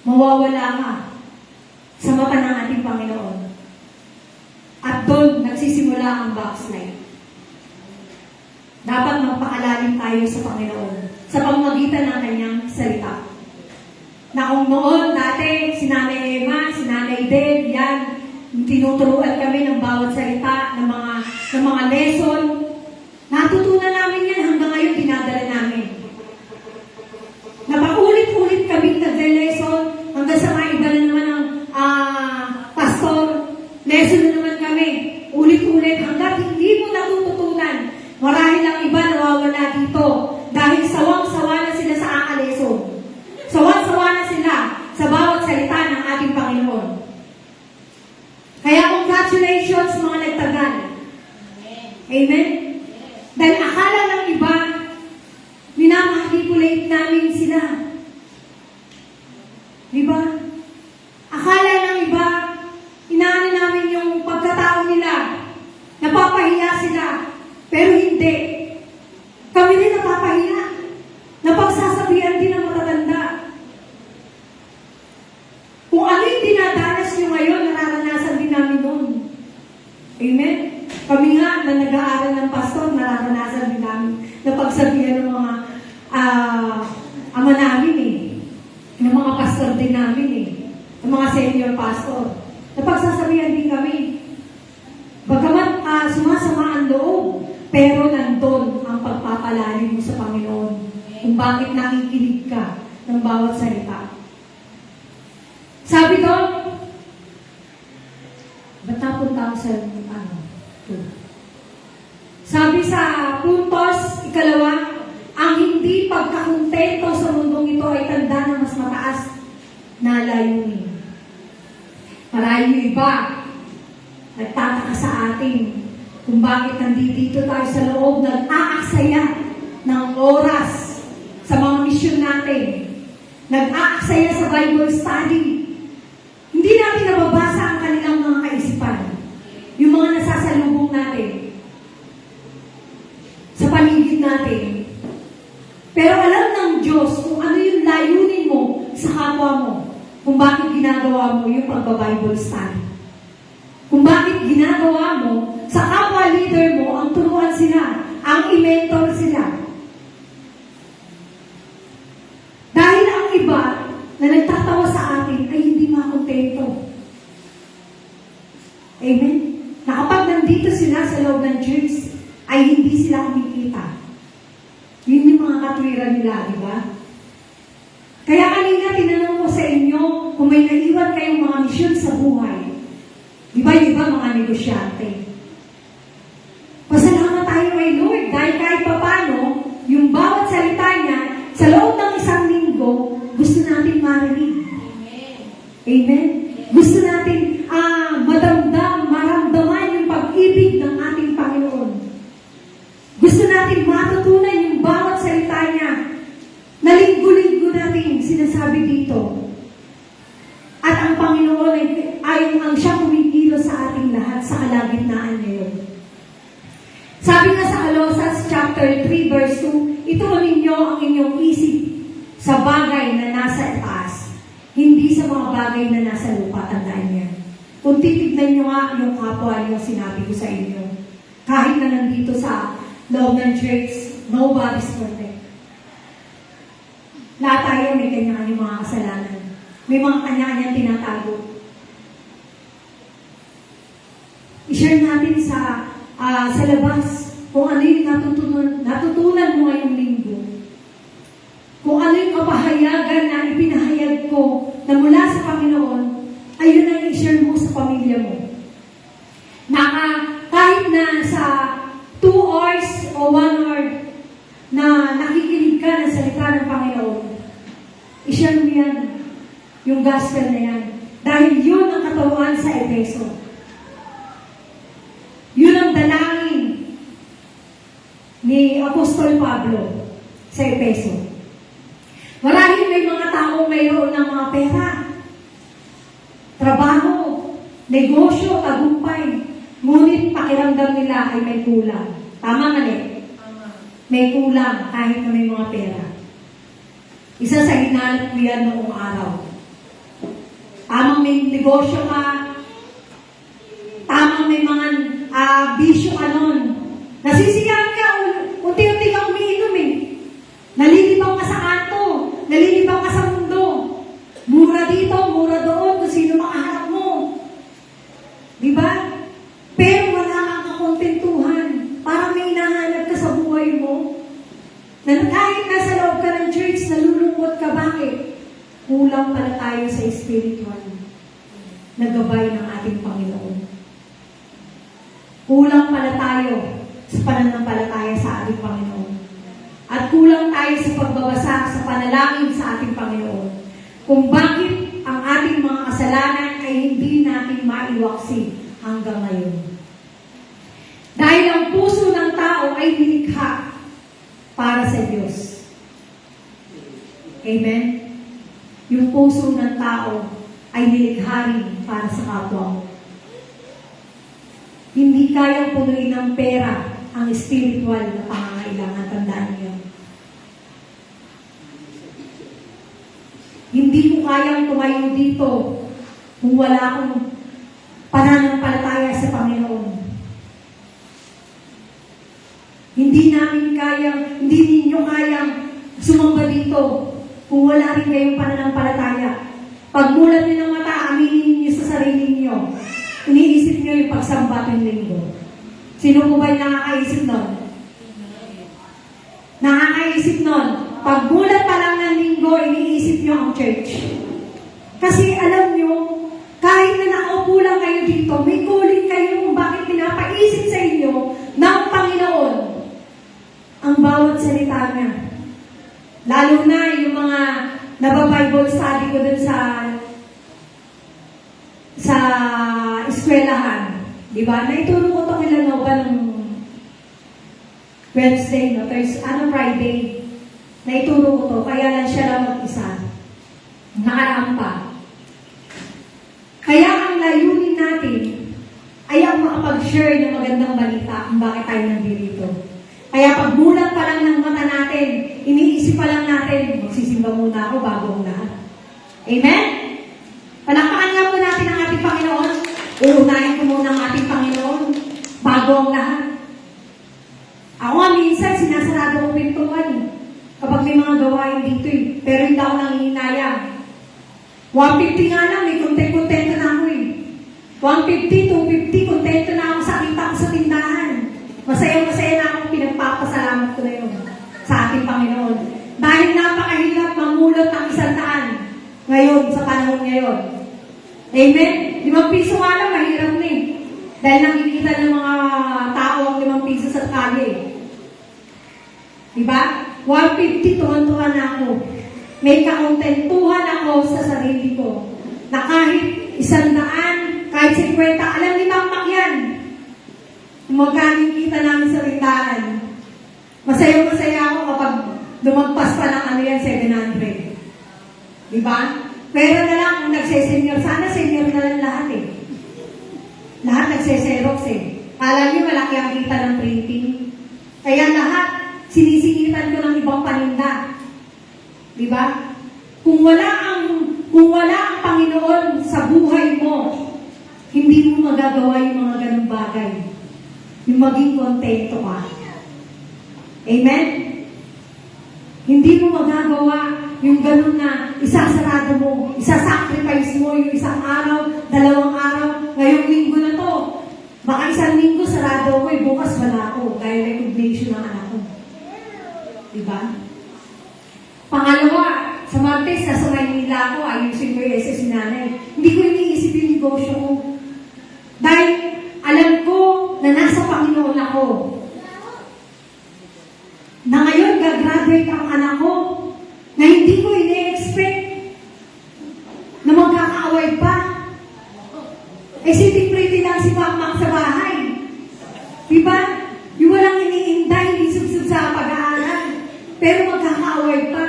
mawawala ka sa mata ng ating Panginoon. At doon nagsisimula ang backslide. Dapat magpakalalim tayo sa Panginoon sa pamamagitan ng kanyang salita. Na kung noon dati, si Nanay Emma, si Nanay Deb, yan, tinuturuan kami ng bawat salita, ng mga lesson. Natutunan namin yan hanggang ngayon dinadala namin. Napaulit-ulit kami nagre-lesson hanggang sa mga iba na naman ng pastor. Lesson na naman kami. Ulit-ulit hanggang hindi mo natututunan. Marahil ang iba nawawala dito dahil sawang-sawa na sila sa akaleson. Sawang-sawa na sila sa bawat salita ng ating Panginoon. Kaya congratulations mga nagtagal. Amen? Dahil akala ng iba, minamanipulate namin sila. Diba? Akala ng iba, inaano namin yung pagkatao nila. Napapahiya sila. Pero hindi. Kami din napapahiya. Napagsasabihan din ng matatanda. Kung ano yung dinadanas nyo ngayon, nararanasan din namin noon. Amen? Kami nga na nag-aaral ng pastor, nararanasan din namin na pagsabihan ng mga ama namin ng mga pastor din namin ng mga senior pastor. Napagsasabihan din kami. Bagamat sumasama ang loob, pero nandun ang pagpapalalim mo sa Panginoon kung bakit nakikinig ka ng bawat salita. Sabi doon, ba't napunta ako sa sabi sa puntos, ikalawa, ang hindi pagkakontento sa mundong ito ay tanda ng mas mataas na layunin. Marahil iba, nagtataka sa atin kung bakit nandito tayo sa loob, nag-aaksaya ng oras sa mga misyon mission natin. Nag-aaksaya sa Bible study. Hindi natin nababasa ang kanilang mga kaisipan. Yung mga nasasalubong natin. Sa paligid natin. Pero alam ng Diyos kung ano yung layunin mo sa kapwa mo. Kung bakit ginagawa mo yung pagba-Bible study. Kung bakit ginagawa mo sa kapwa leader mo ang turuan sila, ang i-mentor sila. Dahil ang iba na nagtatawa sa atin ay hindi makontento. Amen? Na kapag nandito sila sa loob ng church, ay hindi sila kumikita. Yun yung mga katwiran nila, di ba? Kaya kanina tinanong ko sa inyo kung may naiwan kayong mga misyon sa buhay. Di ba yung iba mga negosyante? Pasalamat tayo kay Lord dahil kahit papano, yung bawat salita niya, sa loob ng isang linggo, gusto natin marinig. Amen? Gusto natin maramdaman yung pag-ibig ng ating Panginoon. Gusto natin matutunan yung bawat salita niya na linggo-linggo natin sinasabi dito. At ang Panginoon ay ang siya kumikilo sa ating lahat sa kalagitnaan ngayon. Sabi nga sa Colossus chapter 3 verse 2, ituon ninyo ang inyong isip sa bagay na nasa itaas, hindi sa mga bagay na nasa lupa. Tandaan niya. Kung titignan niyo nga yung kapwa niyo, sinabi ko sa inyo, kahit na nandito sa loob ng church, nobody's perfect. Lahat tayo may kanya-kanyang mga kasalanan. May mga kanya-kanyang tinatago. I-share natin sa labas kung ano yung natutunan mo ngayong linggo. Kung ano yung kapahayagan na ipinahayag ko na mula sa Panginoon, ayun ang i-share mo sa pamilya mo. Kahit na sa 2 hours o 1 hour na nakikinig ka ng salita ng Panginoon, i-share mo yan, yung gospel na yan. Dahil yun ang katawan sa Efeso. Yun ang dalangin ni Apostol Pablo sa Efeso. Marahil may mga taong mayroon ng mga pera, trabaho, negosyo, tagumpay, ngunit pakiramdam nila ay may kulang. Tama mali? May kulang kahit na may mga pera. Isa sa hinanap ko yan noong araw. Tamang may negosyo ka, tamang may mga bisyo ka nun. Nasisiyahan ka, unti-unti ka umiinom eh. Nalilibang ka sa kanto, nalilibang ka sa mundo. Mura dito, mura doon, kung sino makaharap mo. Diba? Pero wala kang kakontentuhan. Parang may hinahanap ka sa buhay mo. Na kahit nasa loob ka ng church, nalulungkot ka, bakit? Kulang pala tayo sa spiritual na gabay ng ating Panginoon. Kulang pala tayo sa pananampalataya sa ating Panginoon. At kulang tayo sa pagbabasa, sa panalangin sa ating Panginoon. Kung bakit ang ating mga kasalanan ay hindi natin maiwaksi hanggang ngayon. Dahil ang puso ng tao ay nilikha para sa Diyos. Amen? Yung puso ng tao ay nilikha rin para sa kapwa. Hindi kayang punuin ng pera ang spiritual na pangangailangan. Tandaan niyo. Hindi ko kayang tumayo dito kung wala akong pananampalataya sa Panginoon. Hindi ninyo kayang sumamba dito kung wala rin kayong pananampalataya. Pagmulat niyo ng mata, aminin niyo sa sarili niyo. Iniisip niyo yung pagsamba ng linggo. Sino po ba yung nakakaisip nun? Nakakaisip nun. Pagmulat pa lang ng linggo, iniisip niyo ang church. Kasi alam niyo, kahit na nakaupo lang kayo dito, may calling kayo kung bakit pinapaisip sa inyo ng Panginoon ang bawat salita niya. Lalo na yung mga naba-Bible study ko dun sa eskwelahan. Diba? Naituro ko ito kila Nova ng Wednesday, no? Friday. Naituro ko to, kaya lang siya lang mag-isa. Nakaraan pa. Kaya ang layunin natin ay ang makapag-share ng magandang balita kung bakit tayo nandito. Kaya pag mulat pa lang ng mata natin, iniisip pa lang natin, magsisimba muna ako bago ang lahat. Amen? Palakpakan nga po natin ang ating Panginoon. Uunahin ko muna ang ating Panginoon bago ang lahat. Ako nga minsan, sinasarado ko pintuan eh. Kapag may mga gawain dito eh. Pero hindi ako nangihinayang. 150 nga lang, may kontento na ako eh. 150, 250, kontento na ako sa kita ko sa tindahan. Masaya-masaya na akong pinagpapasalamat ko na yun sa ating Panginoon. Dahil napakahirap mamulot ng 100 ngayon, sa panahon ngayon. Amen? 5 piso nga lang, mahirap na eh. Dahil nakikita ng mga tao ang 5 piso sa kalye. Diba? 150, tuwan-tuwa na ako. May kakontentuhan ako sa sarili ko. Na kahit 100, kahit 50, alam ni Makmak yan. Magkano kita namin sa tindahan. Masaya-masaya ako kapag lumagpas pa ng ano yan, 700. Diba? Pero na lang kung nagse-senior, sana senior na lang lahat eh. Lahat nagse-xerox eh. Alam niyo, malaki ang kita ng printing. Kaya lahat, sinisingitan ko ng ibang paninda. Diba? Kung wala ang Panginoon sa buhay mo, hindi mo magagawa yung mga ganung bagay. Yung maging kontento ka. Amen? Hindi mo magagawa yung ganun na isasarado mo, isasacrifice mo yung 1 araw, 2 araw, ngayong linggo na to. Baka 1 linggo sarado ko, bukas wala ako dahil recognition ng anak ko. Diba? Pangalawa, sa Martes, nasa Maynila ako, ayusin ko yung SS nanay. Hindi ko iniisip yung negosyo ko. Dahil alam ko na nasa Panginoon ako. Na ngayon, gagraduate ang anak ko na hindi ko ini-expect na magkakaaway pa. Eh, sitting-pretty lang si Makmak sa bahay. Diba? Yung walang iniintay, hindi subsub sa pag-aaral. Pero magkakaaway pa.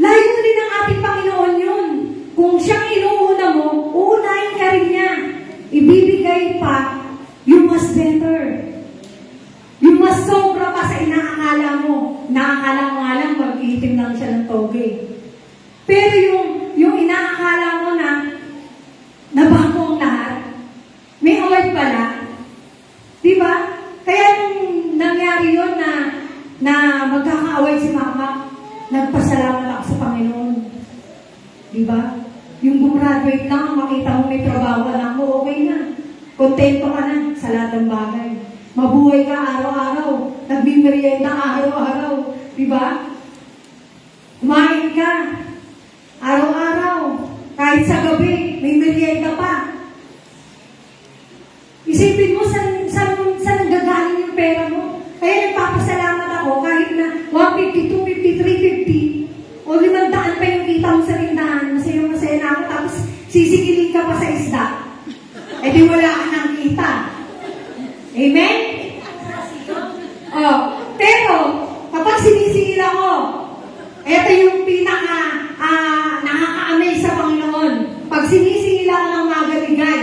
Layunin ng ating Panginoon yun. Kung siyang inuuna mo, uunahin ka rin niya. Ibibigay pa yung mas better. Yung mas sobra pa sa inaakala mo. Inaakala mo nga lang, mag-iitim lang siya ng toge. Pero yung inaakala mo na bago ang lahat, may award pala. Diba? Kaya nung nangyari yun na magkakaaway si Makmak, nagpasalamat ako sa Panginoon. Diba? Yung gumraduate lang, makita mo may trabaho na ako, okay na. Kontento ka na sa lahat ng bagay. Mabuhay ka araw-araw. Nagbimerienda araw-araw. Diba? Kumain ka araw-araw. Kahit sa gabi, may merienda pa. Isipin mo saan nagagaling yung pera mo. Kaya nagpapasalamat ako kahit na 150, 250, 350 o 500 pa yung kita mo sa tindahan. Masaya na ako. Tapos sisigilin ka pa sa isda. Eh di wala ka nang kita. Amen? Oh, pero kapag sinisingil ako, ito yung nakaka-amaze sa Panginoon. Pag sinisingil ako ng magaligay,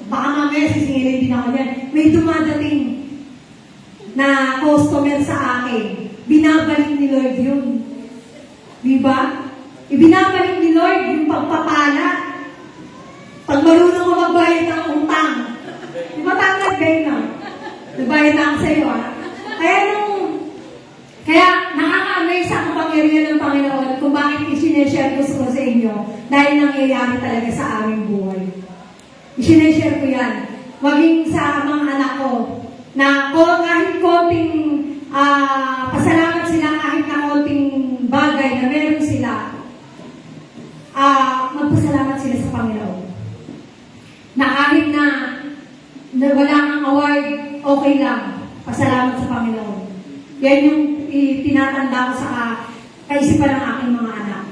baka mamaya sisingilin din ako yan. May dumadating na customer sa akin. Binabalik ni Lord yun. Diba? Ibinabalik ni Lord yung pagpapala. Pag marunong ko magbayad ng utang. Diba tangad kayo na? Nagbayad na ako sa iyo, ha? Kaya nakaka-amaze ang kapangyarihan ng Panginoon kung bakit isineshare ko sa inyo dahil nangyayari talaga sa aming buhay. Isineshare ko yan. Maging sa mga anak ko na kahit konting pasalamat sila, kahit na konting bagay na meron sila, magpasalamat sila sa Panginoon. Na kahit na wala kang award, okay lang. Pasalamat sa Panginoon. Yan yung tinatanda ko sa kaisipan ng aking mga anak.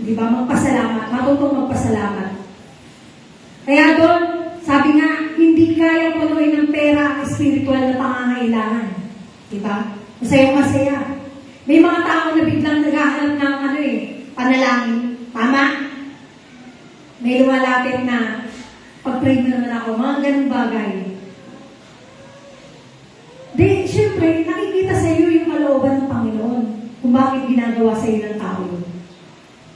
Di ba? Magpasalamat. Matutong magpasalamat. Kaya doon, sabi nga, hindi kaya punuin ng pera ang spiritual na pangangailangan. Di ba? Masaya-masaya. May mga tao na biglang naghahanap ng panalangin. Tama? May lumalapit na, pag-pray mo naman ako, mga ganung bagay. Di, syempre, nakikita sa iyo yung kalooban ng Panginoon kung bakit ginagawa sa iyo ng tao yun.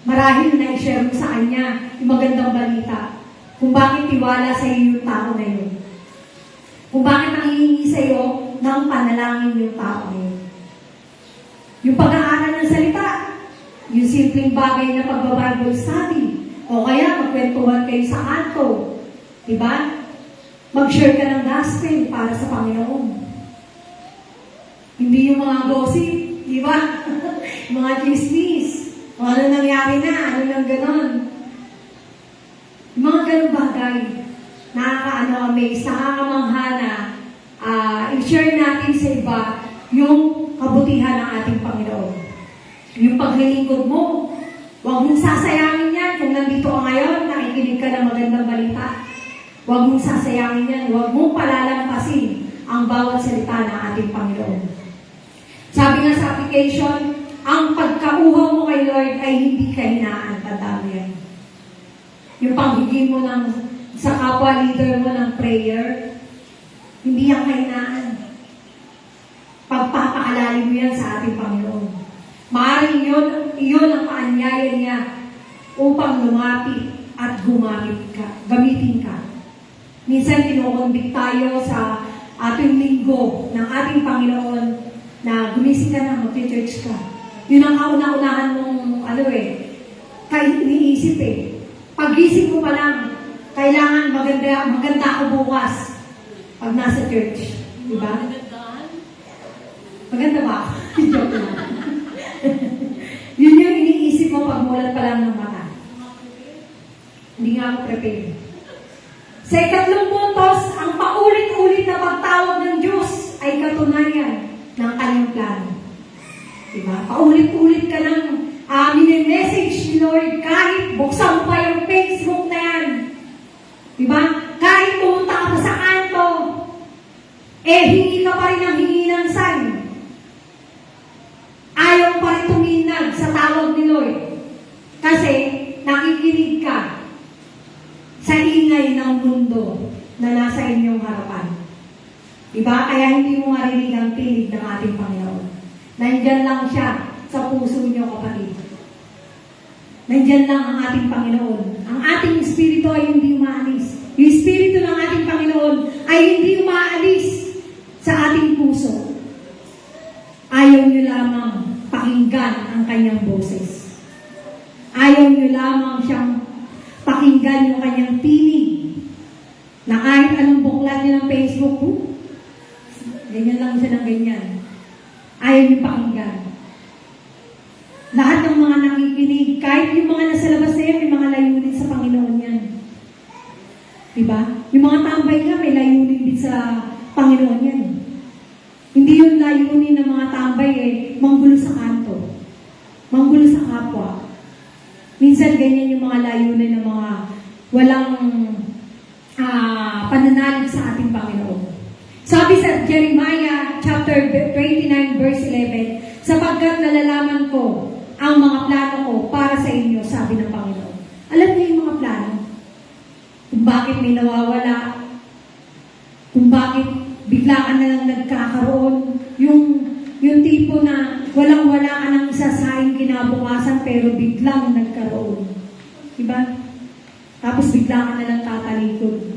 Marahil na i-share mo sa kanya yung magandang balita kung bakit tiwala sa iyo yung tao na yun. Kung bakit nangihingi sa iyo ng panalangin yung tao na yun. Yung pag-aaral ng salita, yung simpleng bagay na pag-Bible study, o kaya magkwentuhan kayo sa kanto, diba? Mag-share ka ng gospel para sa Panginoon. Hindi yung mga gossip, diba? Mga chismis, o ano nangyari na, ano nang ganon. Yung mga ganong bagay, nakaka-amaze, nakakamangha na i-share natin sa iba yung kabutihan ng ating Panginoon. Yung paglilingkod mo, huwag mong sasayangin yan. Kung nandito ka ngayon, nakikinig ka ng magandang balita. Huwag mong sasayangin yan. Huwag mong palalampasin ang bawat salita ng ating Panginoon. Sabi nga sa application, ang pagkauhaw mo kay Lord ay hindi kahinaan. Tandaan mo yan. Yung panghigim mo sa kapwa leader mo ng prayer, hindi yan kahinaan. Pagpapaalala mo yan sa ating Panginoon. Maaaring yun ang paanyaya niya upang lumapit at gamitin ka. Minsan kinukonbik tayo sa ating linggo ng ating Panginoon na gumising ka na, mag-church ka. Yun ang kauna-unahan mong iniisip Pag-gising mo pa lang, kailangan maganda ako bukas pag nasa church. Diba? Maganda ba? Joke lang. Yun yung iniisip mo pag mulat pa lang ng mata. Hindi nga ako prepared. Sa ikatlong puntos, ang paulit-ulit na pagtawag ng Diyos ay katunayan ng kanyang plano. Diba? Paulit-ulit ka ng mini-message ni Lord kahit buksan mo pa yung Facebook na yan. Diba? Kahit pumunta ka pa sa kanto, hingi ka pa rin ng hingi ng sign. Ayaw pa rin tuminag sa tawag ni Lord. Kasi nakikinig ka sa ingay ng mundo na nasa inyong harapan. Diba? Kaya hindi mo marinig ang tinig ng ating Panginoon. Nandyan lang siya sa puso niyo, kapatid. Nandyan lang ang ating Panginoon. Ang ating Espiritu ay hindi umaalis. Yung Espiritu ng ating Panginoon ay hindi umaalis sa ating puso. Ayaw niyo lamang pakinggan ang kanyang boses. Ayaw niyo lamang siyang pakinggan yung kanyang tinig. Na kahit anong buklat niyo ng Facebook, ganyan lang siya ng ganyan. Ayaw niyo pakinggan. Lahat ng mga nakikinig, kahit yung mga nasa labas na yan, may mga layunin sa Panginoon yan. Diba? Yung mga tambay nga, may layunin din sa Panginoon yan. Hindi yung layunin ng mga tambay manggulo sa kanto. Manggulo sa kapwa. Minsan ganyan yung mga layunin ng mga walang pananalig sa ating Panginoon. Sabi sa Jeremiah chapter 29 verse 11, sapagkat nalalaman ko ang mga plano ko para sa inyo, sabi ng Panginoon. Alam niyo yung mga plano? Kung bakit may nawawala, kung bakit bigla ka na lang nagkakaroon, yung tipo na walang-wala ka ng isasaing kinabukasan pero biglang nagkaroon. Diba? Tapos bigla ka na lang tatalikod.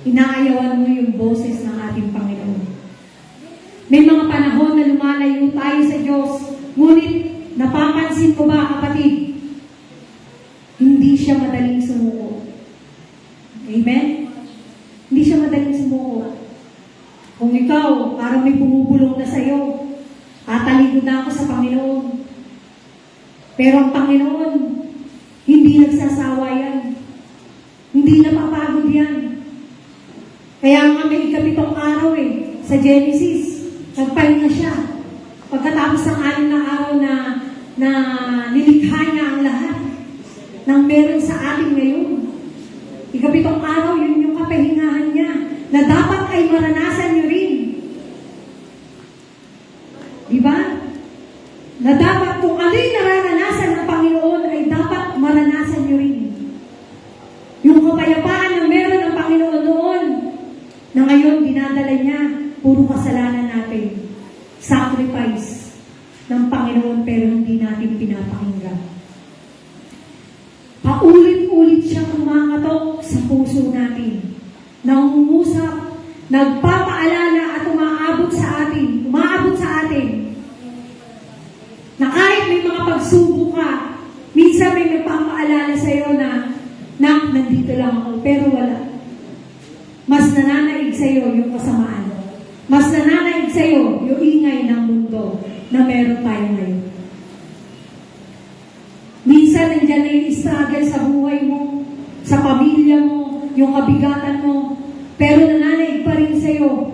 Inaayawan mo yung boses ng ating Panginoon. May mga panahon na lumalayo tayo sa Diyos, ngunit napapansin ko ba, kapatid, hindi siya madaling sumuko. Amen? Hindi siya madaling sumuko. Kung ikaw, parang may bumubulong na sa'yo, tatalikod na ako sa Panginoon. Pero ang Panginoon, hindi nagsasawa yan. Hindi napapagod yan. Kaya nga may 7 araw sa Genesis, nagpahinga siya. Pagkatapos ng 6 na araw na nilikha niya ang lahat ng meron sa atin ngayon. 7 araw, yun yung kapahingahan niya na dapat ay maranasan niyo rin. Diba? na dapat kung ano'y nararanasan ng Panginoon ay dapat maranasan niyo rin. Yung kapayapaan na meron ng Panginoon noon, na ngayon dinadala niya, puro kasalanan natin. Sacrifice ng Panginoon pero hindi natin pinapakinggan. Paulit-ulit siya kumakatok sa puso natin. Nangungusap, nagpapaalala at umaabot sa atin na kahit may mga pagsubok ka, minsan may nagpapaalala sa iyo na nandito lang ako, pero wala. Mas nananaig sa iyo yung kasamaan. Mas nananaig sa iyo yung ingay ng mundo na meron tayo ngayon. Minsan nandiyan na yung struggle sa buhay mo, sa pamilya mo, yung kabigatan mo, pero nananaig pa rin sa iyo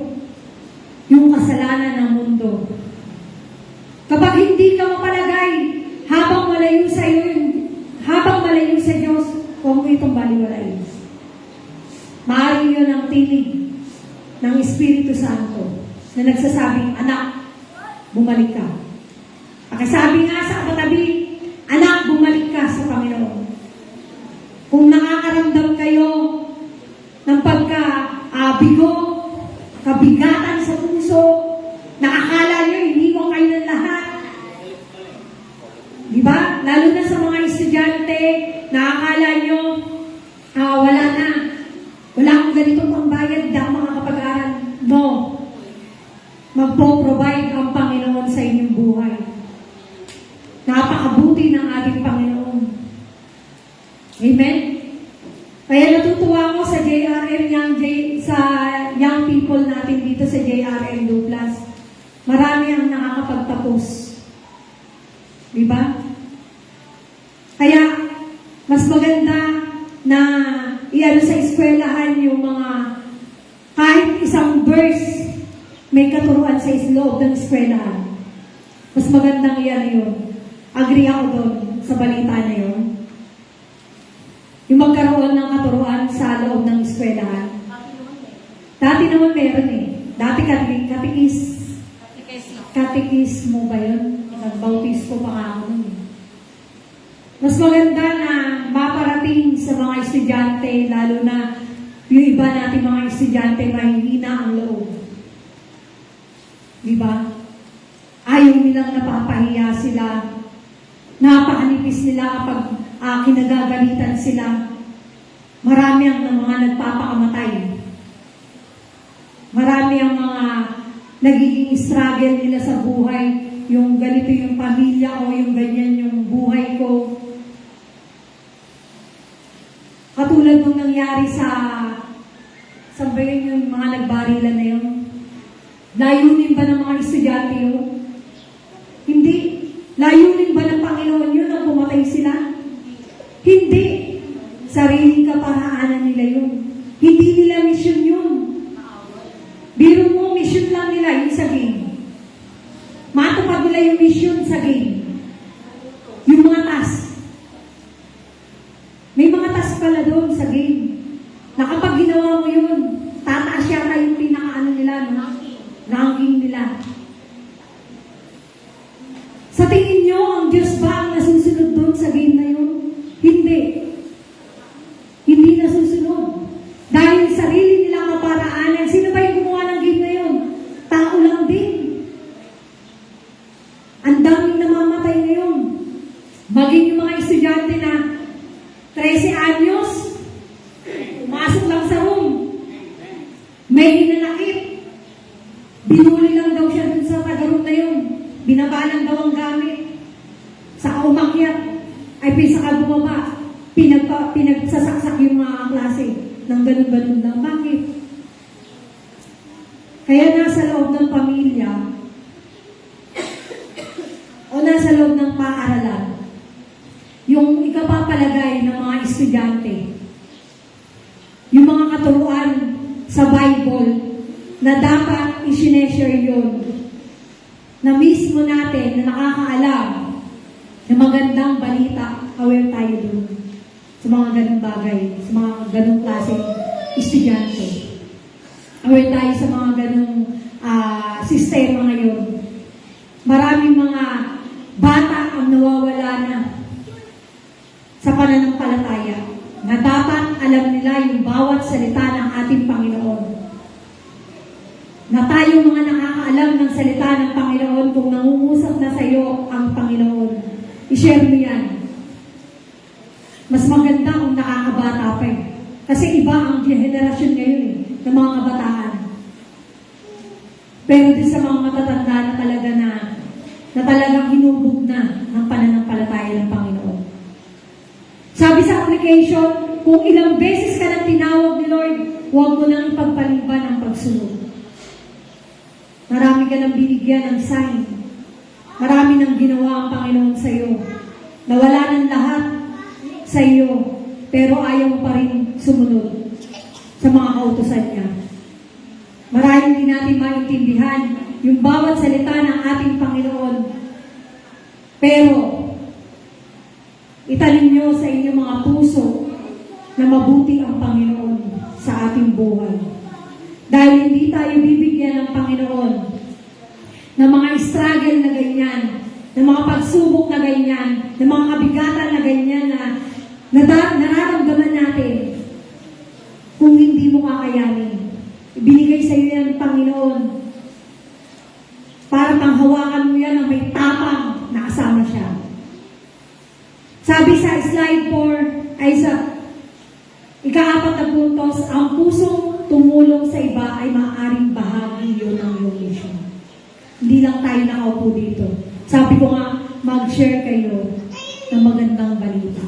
yung kasalanan ng mundo. Kapag hindi ka mapalagay, habang malayo sa Diyos, huwag mo itong baliwalain. Maaaring yun ang tinig ng Espiritu Santo na nagsasabing, anak, bumalik ka. Pakisabi nga sa kapatabi, anak, bumalik ka sa Panginoon. Kung nakakaramdam kayo ng pagka-bigo, kabigatan sa puso, nakakala nyo, iniwan kayo ng lahat. Diba? Lalo na sa mga estudyante, nakakala nyo, wala na. Wala akong ganitong pambayad, hindi ako makakapag-aral. No. Magpo-provide ang Panginoon sa inyong buhay. Napakabuti ng ating Panginoon. Amen? Kaya natutuwa ako sa JRM, sa young people natin dito sa JRM Douglas. Marami ang nakakapagtapos. Diba? Kaya, mas maganda na iano sa eskwelahan yung mga kahit isang verse may katuruan sa loob ng eskwelahan. Mas magandang iyan yun. Agree ako doon sa balita na yun. Yung magkaroon ng katuruan sa loob ng eskwelahan. Dati naman meron eh. Dati katikis mo ba yun? Nagbautis ko pa ako nun eh. Mas maganda na maparating sa mga estudyante, lalo na yung iba natin mga estudyante mahihina ang loob. Diba? Ayaw nilang napapahiya sila. Napakanipis nila kapag kinagagalitan sila. Marami ang mga nagpapakamatay. Marami ang mga nagiging struggle nila sa buhay. Yung ganito yung pamilya ko, yung ganyan yung buhay ko. Katulad nung nangyari sa bayan yung mga nagbarilan na yun. Layunin ba ng mga estudyante yun? Hindi. Layunin ba ng Panginoon yun nang pumatay sila? Hindi. Sariling kaparaanan nila yun. Hindi nila mission yun. Biro mo, mission lang nila yung sa game. Matupad nila yung mission sa game. Yung mga task. May mga task pala doon sa game. Na kapag ginawa mo yun, tataas yata yung pinaka-ano nila, no? Ranking nila. Sa tingin nyo, ang Diyos ba ang nasusunod doon sa game na yun? Hindi. Hindi nasusunod. Dahil sarili nilang kaparaanan. Sino ba yung gumawa ng game na yun? Tao lang din. Ang daming namamatay ngayon. Maging yung mga estudyante na 13 anyos, pumasok lang sa room. May hinanakit. Binuli lang daw siya dun sa taga-room na yun. Binabalang daw ang gamit. Saka umakyat. Ay saka bumaba. Pinagsasaksak yung mga klase. Nang ganun-ganun lang. Bakit? Kaya nasa loob ng pamilya o nasa loob ng paaralan, yung ikapapalagay ng mga estudyante, yung mga katuruan sa Bible na dapat i-share yun, na mismo natin na nakakaalam na magandang balita, aware tayo dun sa mga ganung bagay, sa mga ganung klaseng estudyante. Aware tayo sa mga ganung sistema ngayon. Maraming mga sa pananampalataya na dapat alam nila yung bawat salita ng ating Panginoon. Na tayong mga nakakaalam ng salita ng Panginoon, kung nangungusap na sa iyo ang Panginoon, i-share mo yan. Mas maganda kung nakakabata pa eh. Kasi iba ang generasyon ngayon eh, ng mga kabataan. Pero din sa mga matatanda na talaga na talagang hinubog na ng pananampalataya ng Panginoon. Sabi sa application, kung ilang beses ka nang tinawag ni Lord, huwag mo nang ipagpaliban ang pagsunod. Marami ka nang binigyan ng sign. Marami nang ginawa ang Panginoon sa iyo. Nawala ng lahat sa iyo, pero ayaw pa rin sumunod sa mga kautusan niya. Maraming din natin maintindihan yung bawat salita ng ating Panginoon. Pero, itanim nyo sa inyong mga puso na mabuti ang Panginoon sa ating buhay. Dahil hindi tayo bibigyan ng Panginoon ng mga struggle na ganyan, ng mga pagsubok na ganyan, ng mga kabigatan na ganyan na nararamdaman natin kung hindi mo kakayanin. Ibinigay sa iyo yan ng Panginoon para panghawakan mo yan ng may tapang na kasama siya. Sabi sa slide 4 ay sa ika-4 na puntos, ang pusong tumulong sa iba ay maaaring bahagi yun ng iyong mission. Hindi lang tayo nakaupo dito. Sabi ko nga, mag-share kayo ng magandang balita.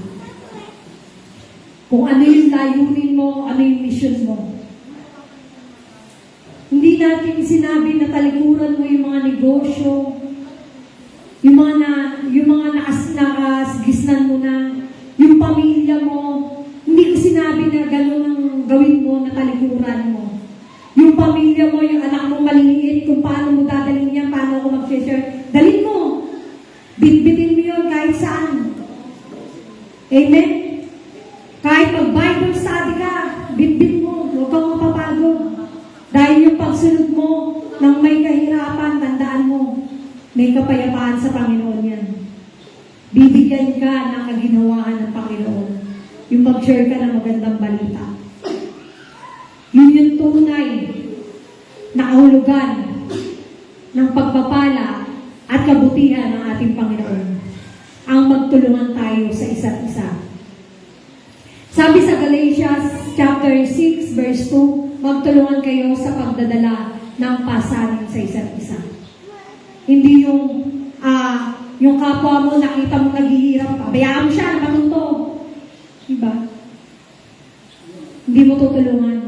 Kung ano yung layunin mo, ano yung mission mo. Hindi natin sinabi na talikuran mo yung mga negosyo, yung mga nakasgisnan mo na, yung pamilya mo. Hindi ko sinabi na gano'n ang gawin mo na talikuran mo. Yung pamilya mo, yung anak mo maliliit, kung paano mo dadalhin yan, paano ako mag-share. Dalhin mo. Bitbitin mo yun kahit saan. Amen? Kahit mag-Bible study ka, bitbit mo, huwag kang mapapagod. Dahil yung pagsunod mo ng may kahirapan, tandaan mo, may kapayapaan sa Panginoon yan. Bibigyan ka ng kaginhawaan ng Panginoon. Yung mag-share ka ng magandang balita. Yun yung tunay na kahulugan ng pagpapala at kabutihan ng ating Panginoon. Ang magtulungan tayo sa isa't isa. Sabi sa Galatians chapter 6 verse 2, magtulungan kayo sa pagdadala ng pasanin sa isa't isa. Hindi yung kapwa mo nakita mo naghihirap, pabayaan mo siya, matuto. Diba? Hindi mo tutulungan.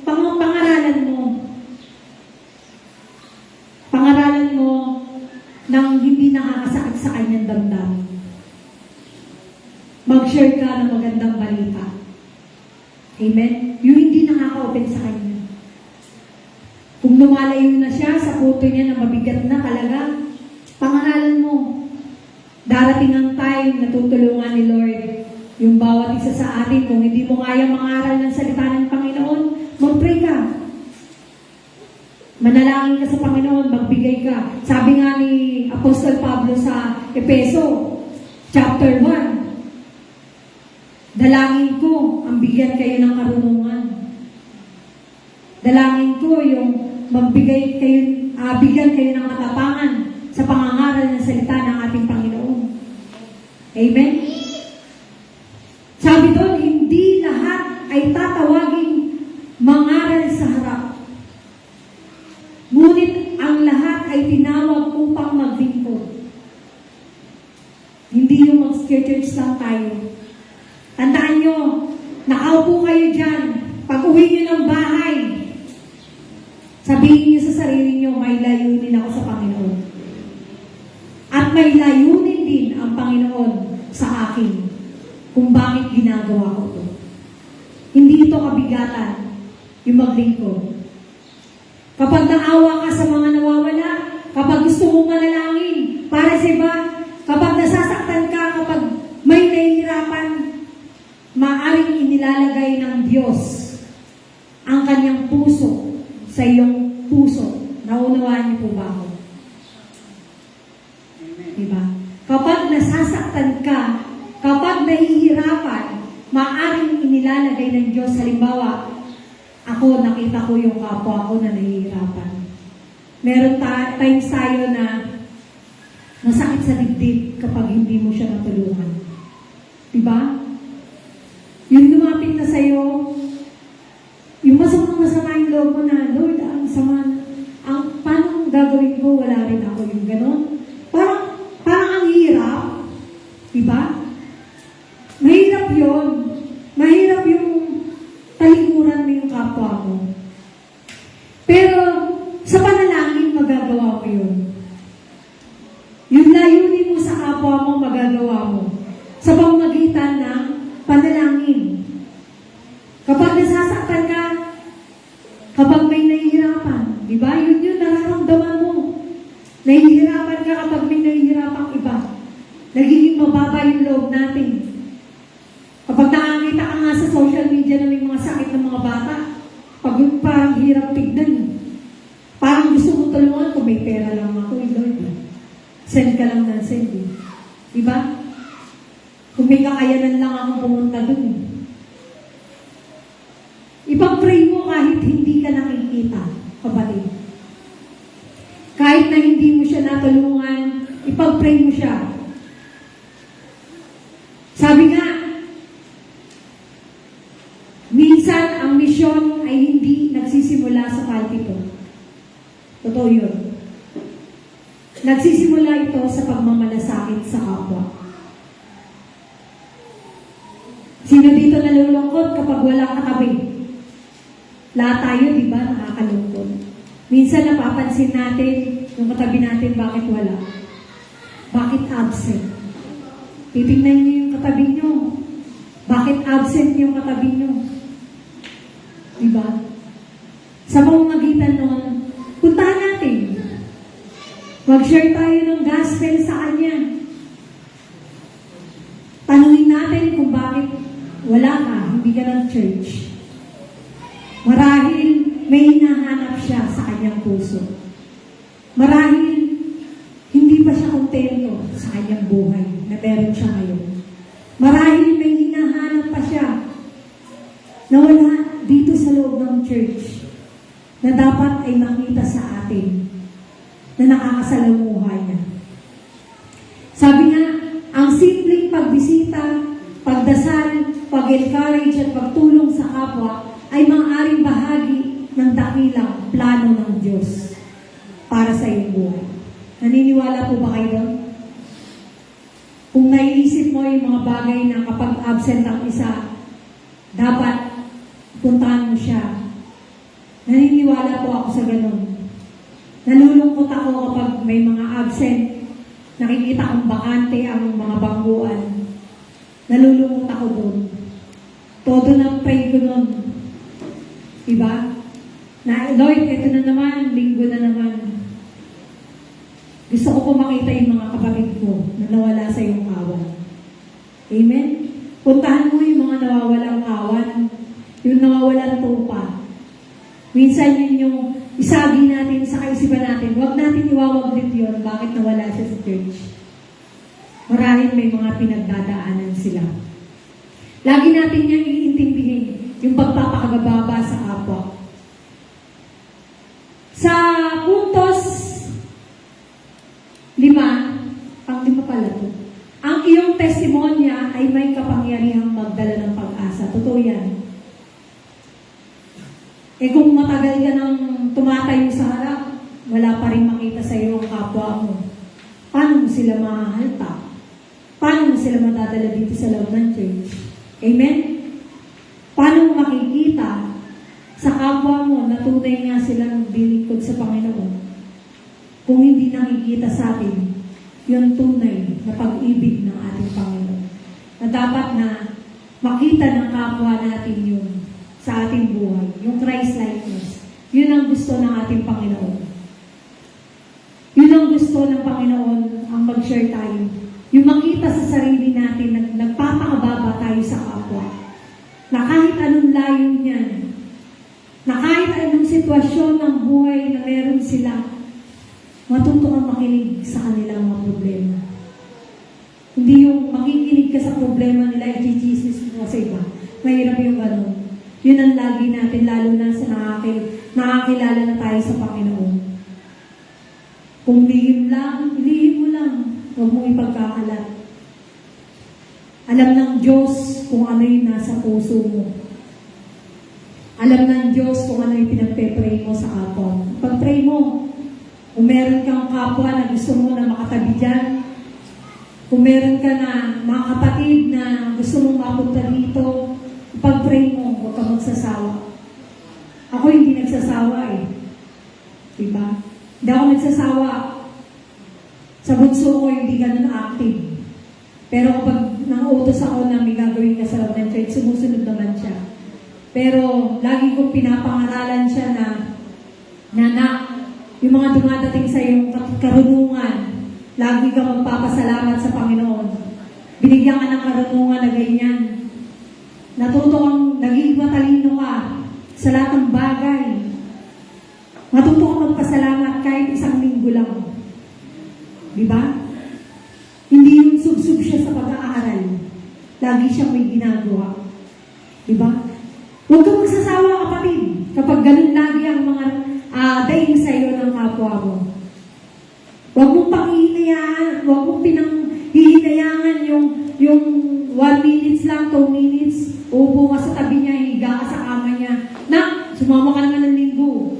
Pangaralan mo. Pangaralan mo nang hindi nakakasakit sa kanyang damdamin. Mag-share ka ng magandang balita. Amen? Yung hindi nakaka-open sa kanya. Kung lumalayo na siya sa puto niya na mabigat na talaga, pangaralan mo. Darating ang time na tutulungan ni Lord yung bawat isa sa atin. Kung hindi mo kaya mangaral ng salita ng Panginoon, mag-pray ka. Manalangin ka sa Panginoon, magbigay ka. Sabi nga ni Apostol Pablo sa Efeso, chapter 1, dalangin ko ang bigyan kayo ng karunungan. Dalangin ko yung bigyan kayo ng katapangan sa pangangaral ng salita ng ating Panginoon. Amen? Sabi doon, hindi lahat ay tatawaging mangaral sa harap. Ngunit ang lahat ay tinawag upang maglingkod. Hindi yung mag-church lang tayo. Tandaan nyo, nakaupo kayo dyan. Pag uwi nyo ng bahay, sabihin nyo sa sarili nyo, may layunin ako sa Panginoon. At may layunin din ang Panginoon sa akin kung bakit ginagawa ko ito. Hindi ito kabigatan, yung maglingkod. Kapag naawa ka sa mga nawawala, kapag gusto mong manalangin para sa iba, kapag nasasaktan ka, kapag may nahihirapan, maaaring inilalagay ng Diyos ang kanyang puso sa iyong puso. Naunawaan niyo po ba ako? Diba? Kapag nasasaktan ka, Kapag nahihirapan, maaaring inilalagay ng Diyos, halimbawa, ako, nakita ko yung kapwa ko na nahihirapan. Meron times tayo na masakit sa dibdib kapag hindi mo siya natulungan. Diba? Yung lumapit na sa'yo, yung masama yung loob mo na, Lord, ang sama, paano gagawin ko? Wala rin ako yung ganon. Parang ang hirap. Diba? Mahirap yun. Mahirap yung talikuran mo yung kapwa mo. Pero, sa panalangin, magagawa mo yun. Yung layunin mo sa kapwa mo, magagawa mo. Sa pamamagitan ng panalangin. Kapag nasasaktan ka, kapag may nahihirapan, di ba? Yun nararamdaman mo. Nahihirapan ka kapag may nahihirapang iba. Nagiging mababa yung loob natin. Kapag nakakita ka nga sa social media na may mga sakit ng mga bata, parang hirap tignan. Parang gusto mo tulungan kung may pera lang ako, Lord. Send ka lang ng send. Diba? Kung may kakayanan lang akong pumunta dun. Ipag-pray mo kahit hindi ka nakikita, kapatid. Kahit na hindi mo siya natulungan, ipag-pray mo siya. Sabi nga, minsan ang misyon ay hindi nagsisimula sa pulpito. Totoo yun. Nagsisimula ito sa pagmamalasakit sa kapwa. Sino dito nalulungkot kapag wala katabi? Lahat tayo, di ba, nakakalungkot. Minsan napapansin natin yung katabi natin, bakit wala? Bakit absent? Titingnan niyo yung katabi niyo. Bakit absent yung katabi niyo? Diba? Sa pamamagitan nun, puntahan natin. Mag-share tayo ng gospel sa kanya. Tanungin natin kung bakit wala ka, hindi ka ng church. Marahil may hinahanap siya sa kanyang puso. Marahil hindi pa siya kontento sa kanyang buhay na meron siya ngayon. Marahil may hinahanap pa siya na wala dito sa loob ng church na dapat ay makita sa atin na nakakasalamuha niya. Sabi nga, ang simpleng pagbisita, pagdasal, pag-encourage at pagtulong sa kapwa ay maaaring bahagi ng dakilang plano ng Diyos para sa iyong buhay. Naniniwala po ba kayo doon? Kung naiisip mo yung mga bagay na kapag absent ang isa, dapat puntahan mo siya. Naniniwala po ako sa ganun. Nalulungkot ako kapag may mga absent, nakikita kong bakante ang mga bangguan. Nalulungkot ako doon. Todo ng pray ko doon. Diba? Na, Lord, ito na naman, linggo na naman. Gusto ko po makita yung mga kapatid ko na nawala sa iyong kawan. Amen? Puntahan mo yung mga nawawalang kawan, yung nawawalang tupa. Minsan yun yung isagi natin sa kaisipan natin. Huwag natin iwawaglit yun, bakit nawala siya sa church. Marahil may mga pinagdadaanan sila. Lagi natin niyang iintindihin yung pagpapakababa sa kapwa. Sa puntos 5, pang-5 pala to. Ang iyong testimonya ay may kapangyarihang magdala ng pag-asa. Totoo yan. Kung matagal ka nang tumatayo sa harap, wala pa rin makita sa iyo ang kapwa mo. Paano mo sila mahahalta? Paano mo sila madadala dito sa loob ng church? Amen? Paano mo makikita sa kapwa mo na tunay nga silang dilingkod sa Panginoon? Kung hindi nakikita sa atin yung tunay na pag-ibig ng ating Panginoon. Na dapat na makita ng kapwa natin yun sa ating buhay. Yung Christ-likeness. Yun ang gusto ng ating Panginoon. Yun ang gusto ng Panginoon ang mag-share tayo. Yung makita sa sarili natin na nagpapakababa tayo sa kapwa. Na kahit anong layo niyan, na kahit anong sitwasyon ng buhay na meron sila, matuto kang makinig sa kanilang mga problema. Hindi yung makikinig ka sa problema Mahirap yung ganun. Yun ang lagi natin, lalo na sa nakakilala na tayo sa Panginoon. Kung lihim mo lang, huwag mong ipagkakalat. Alam ng Diyos kung ano yung nasa puso mo. Alam ng Diyos kung ano yung pinagpe-pray mo sa kapwa mo. Pag-pray mo, kung meron kang kapwa na gusto mo na makatabi dyan, kung meron ka na mga kapatid na gusto mong mapunta dito, pag-pray mo, huwag kang magsasawa. Ako hindi nagsasawa eh. Diba? Hindi ako nagsasawa. Sa bunso ko, hindi ganun active. Pero kapag nang-utos ako na may gagawin ka sa loob ng church, sumusunod naman siya. Pero lagi kong pinapangaralan siya na, Nanak, yung mga dumadating sa iyong karunungan, lagi ka magpapasalamat sa Panginoon. Binigyan ka ng karunungan na ganyan. Natuto kang naging matalino ka sa lahat ng bagay. Matuto kang magpasalamat kahit isang linggo lang. Diba? Hindi yung sub-sub siya sa pag-aaral. Lagi siyang may ginagawa. Diba? Huwag kang magsasawa, kapatid, kapag ganun lagi ang mga daing sa iyo ng kapwa mo. Huwag mong panghihinayaan, huwag mong pinanghihinayangan yung 1 minutes lang, 2 minutes, upo ka sa tabi niya, higa ka sa kama niya. Na, sumama ka naman ng linggo.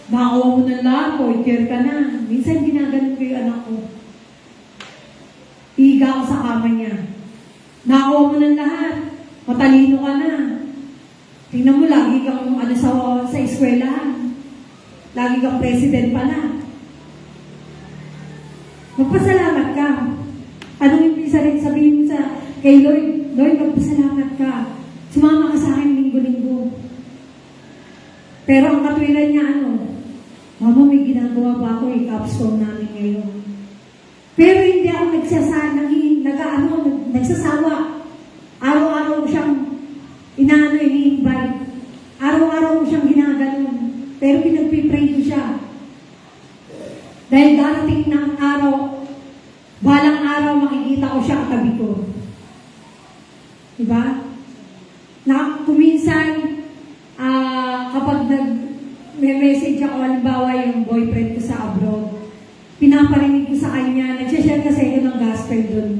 Makakuha mo ng lahat, care ka na. Minsan ginaganon ko yung anak ko. Higa ka sa kama niya. Nakakuha mo ng lahat. Matalino ka na. Tingnan mo, lagi kang sa eskwelahan. Lagi kang president pa na. Magpasalamat ka. Anong yung sabihin mo kay Lord? Lord, magpasalamat ka. Sumama ka sa akin linggo-linggo. Pero ang katwiran niya, Mama, may ginagawa ba ako? I-capstone namin ngayon. Pero hindi ako nagsasawa. Araw-araw ko siyang ini-invite. Araw-araw ko siyang ginaganon. Pero pinagpipray ko siya. Dahil darating ng araw, balang araw makikita ko siya katabi ko. Diba? Na kuminsan, kapag may message ako, halimbawa yung boyfriend ko sa abroad, pinaparinig ko sa kanya, nagsashare kasi ako ng gospel dun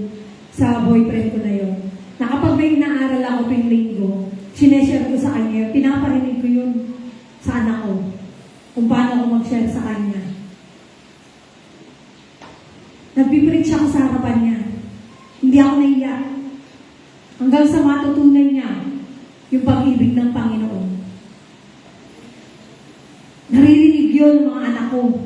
sa boyfriend ko na yun. Na kapag may inaaral ako tuwing linggo, sineshare ko sa kanya, pinaparinig ko yun sa anak ko, kung paano ako mag-share sa kanya. Nagpipreach ako sa harapan niya. Hindi ako naiyak. Hanggang sa matutunan niya yung pag-ibig ng Panginoon. Naririnig yun ng mga anak ko.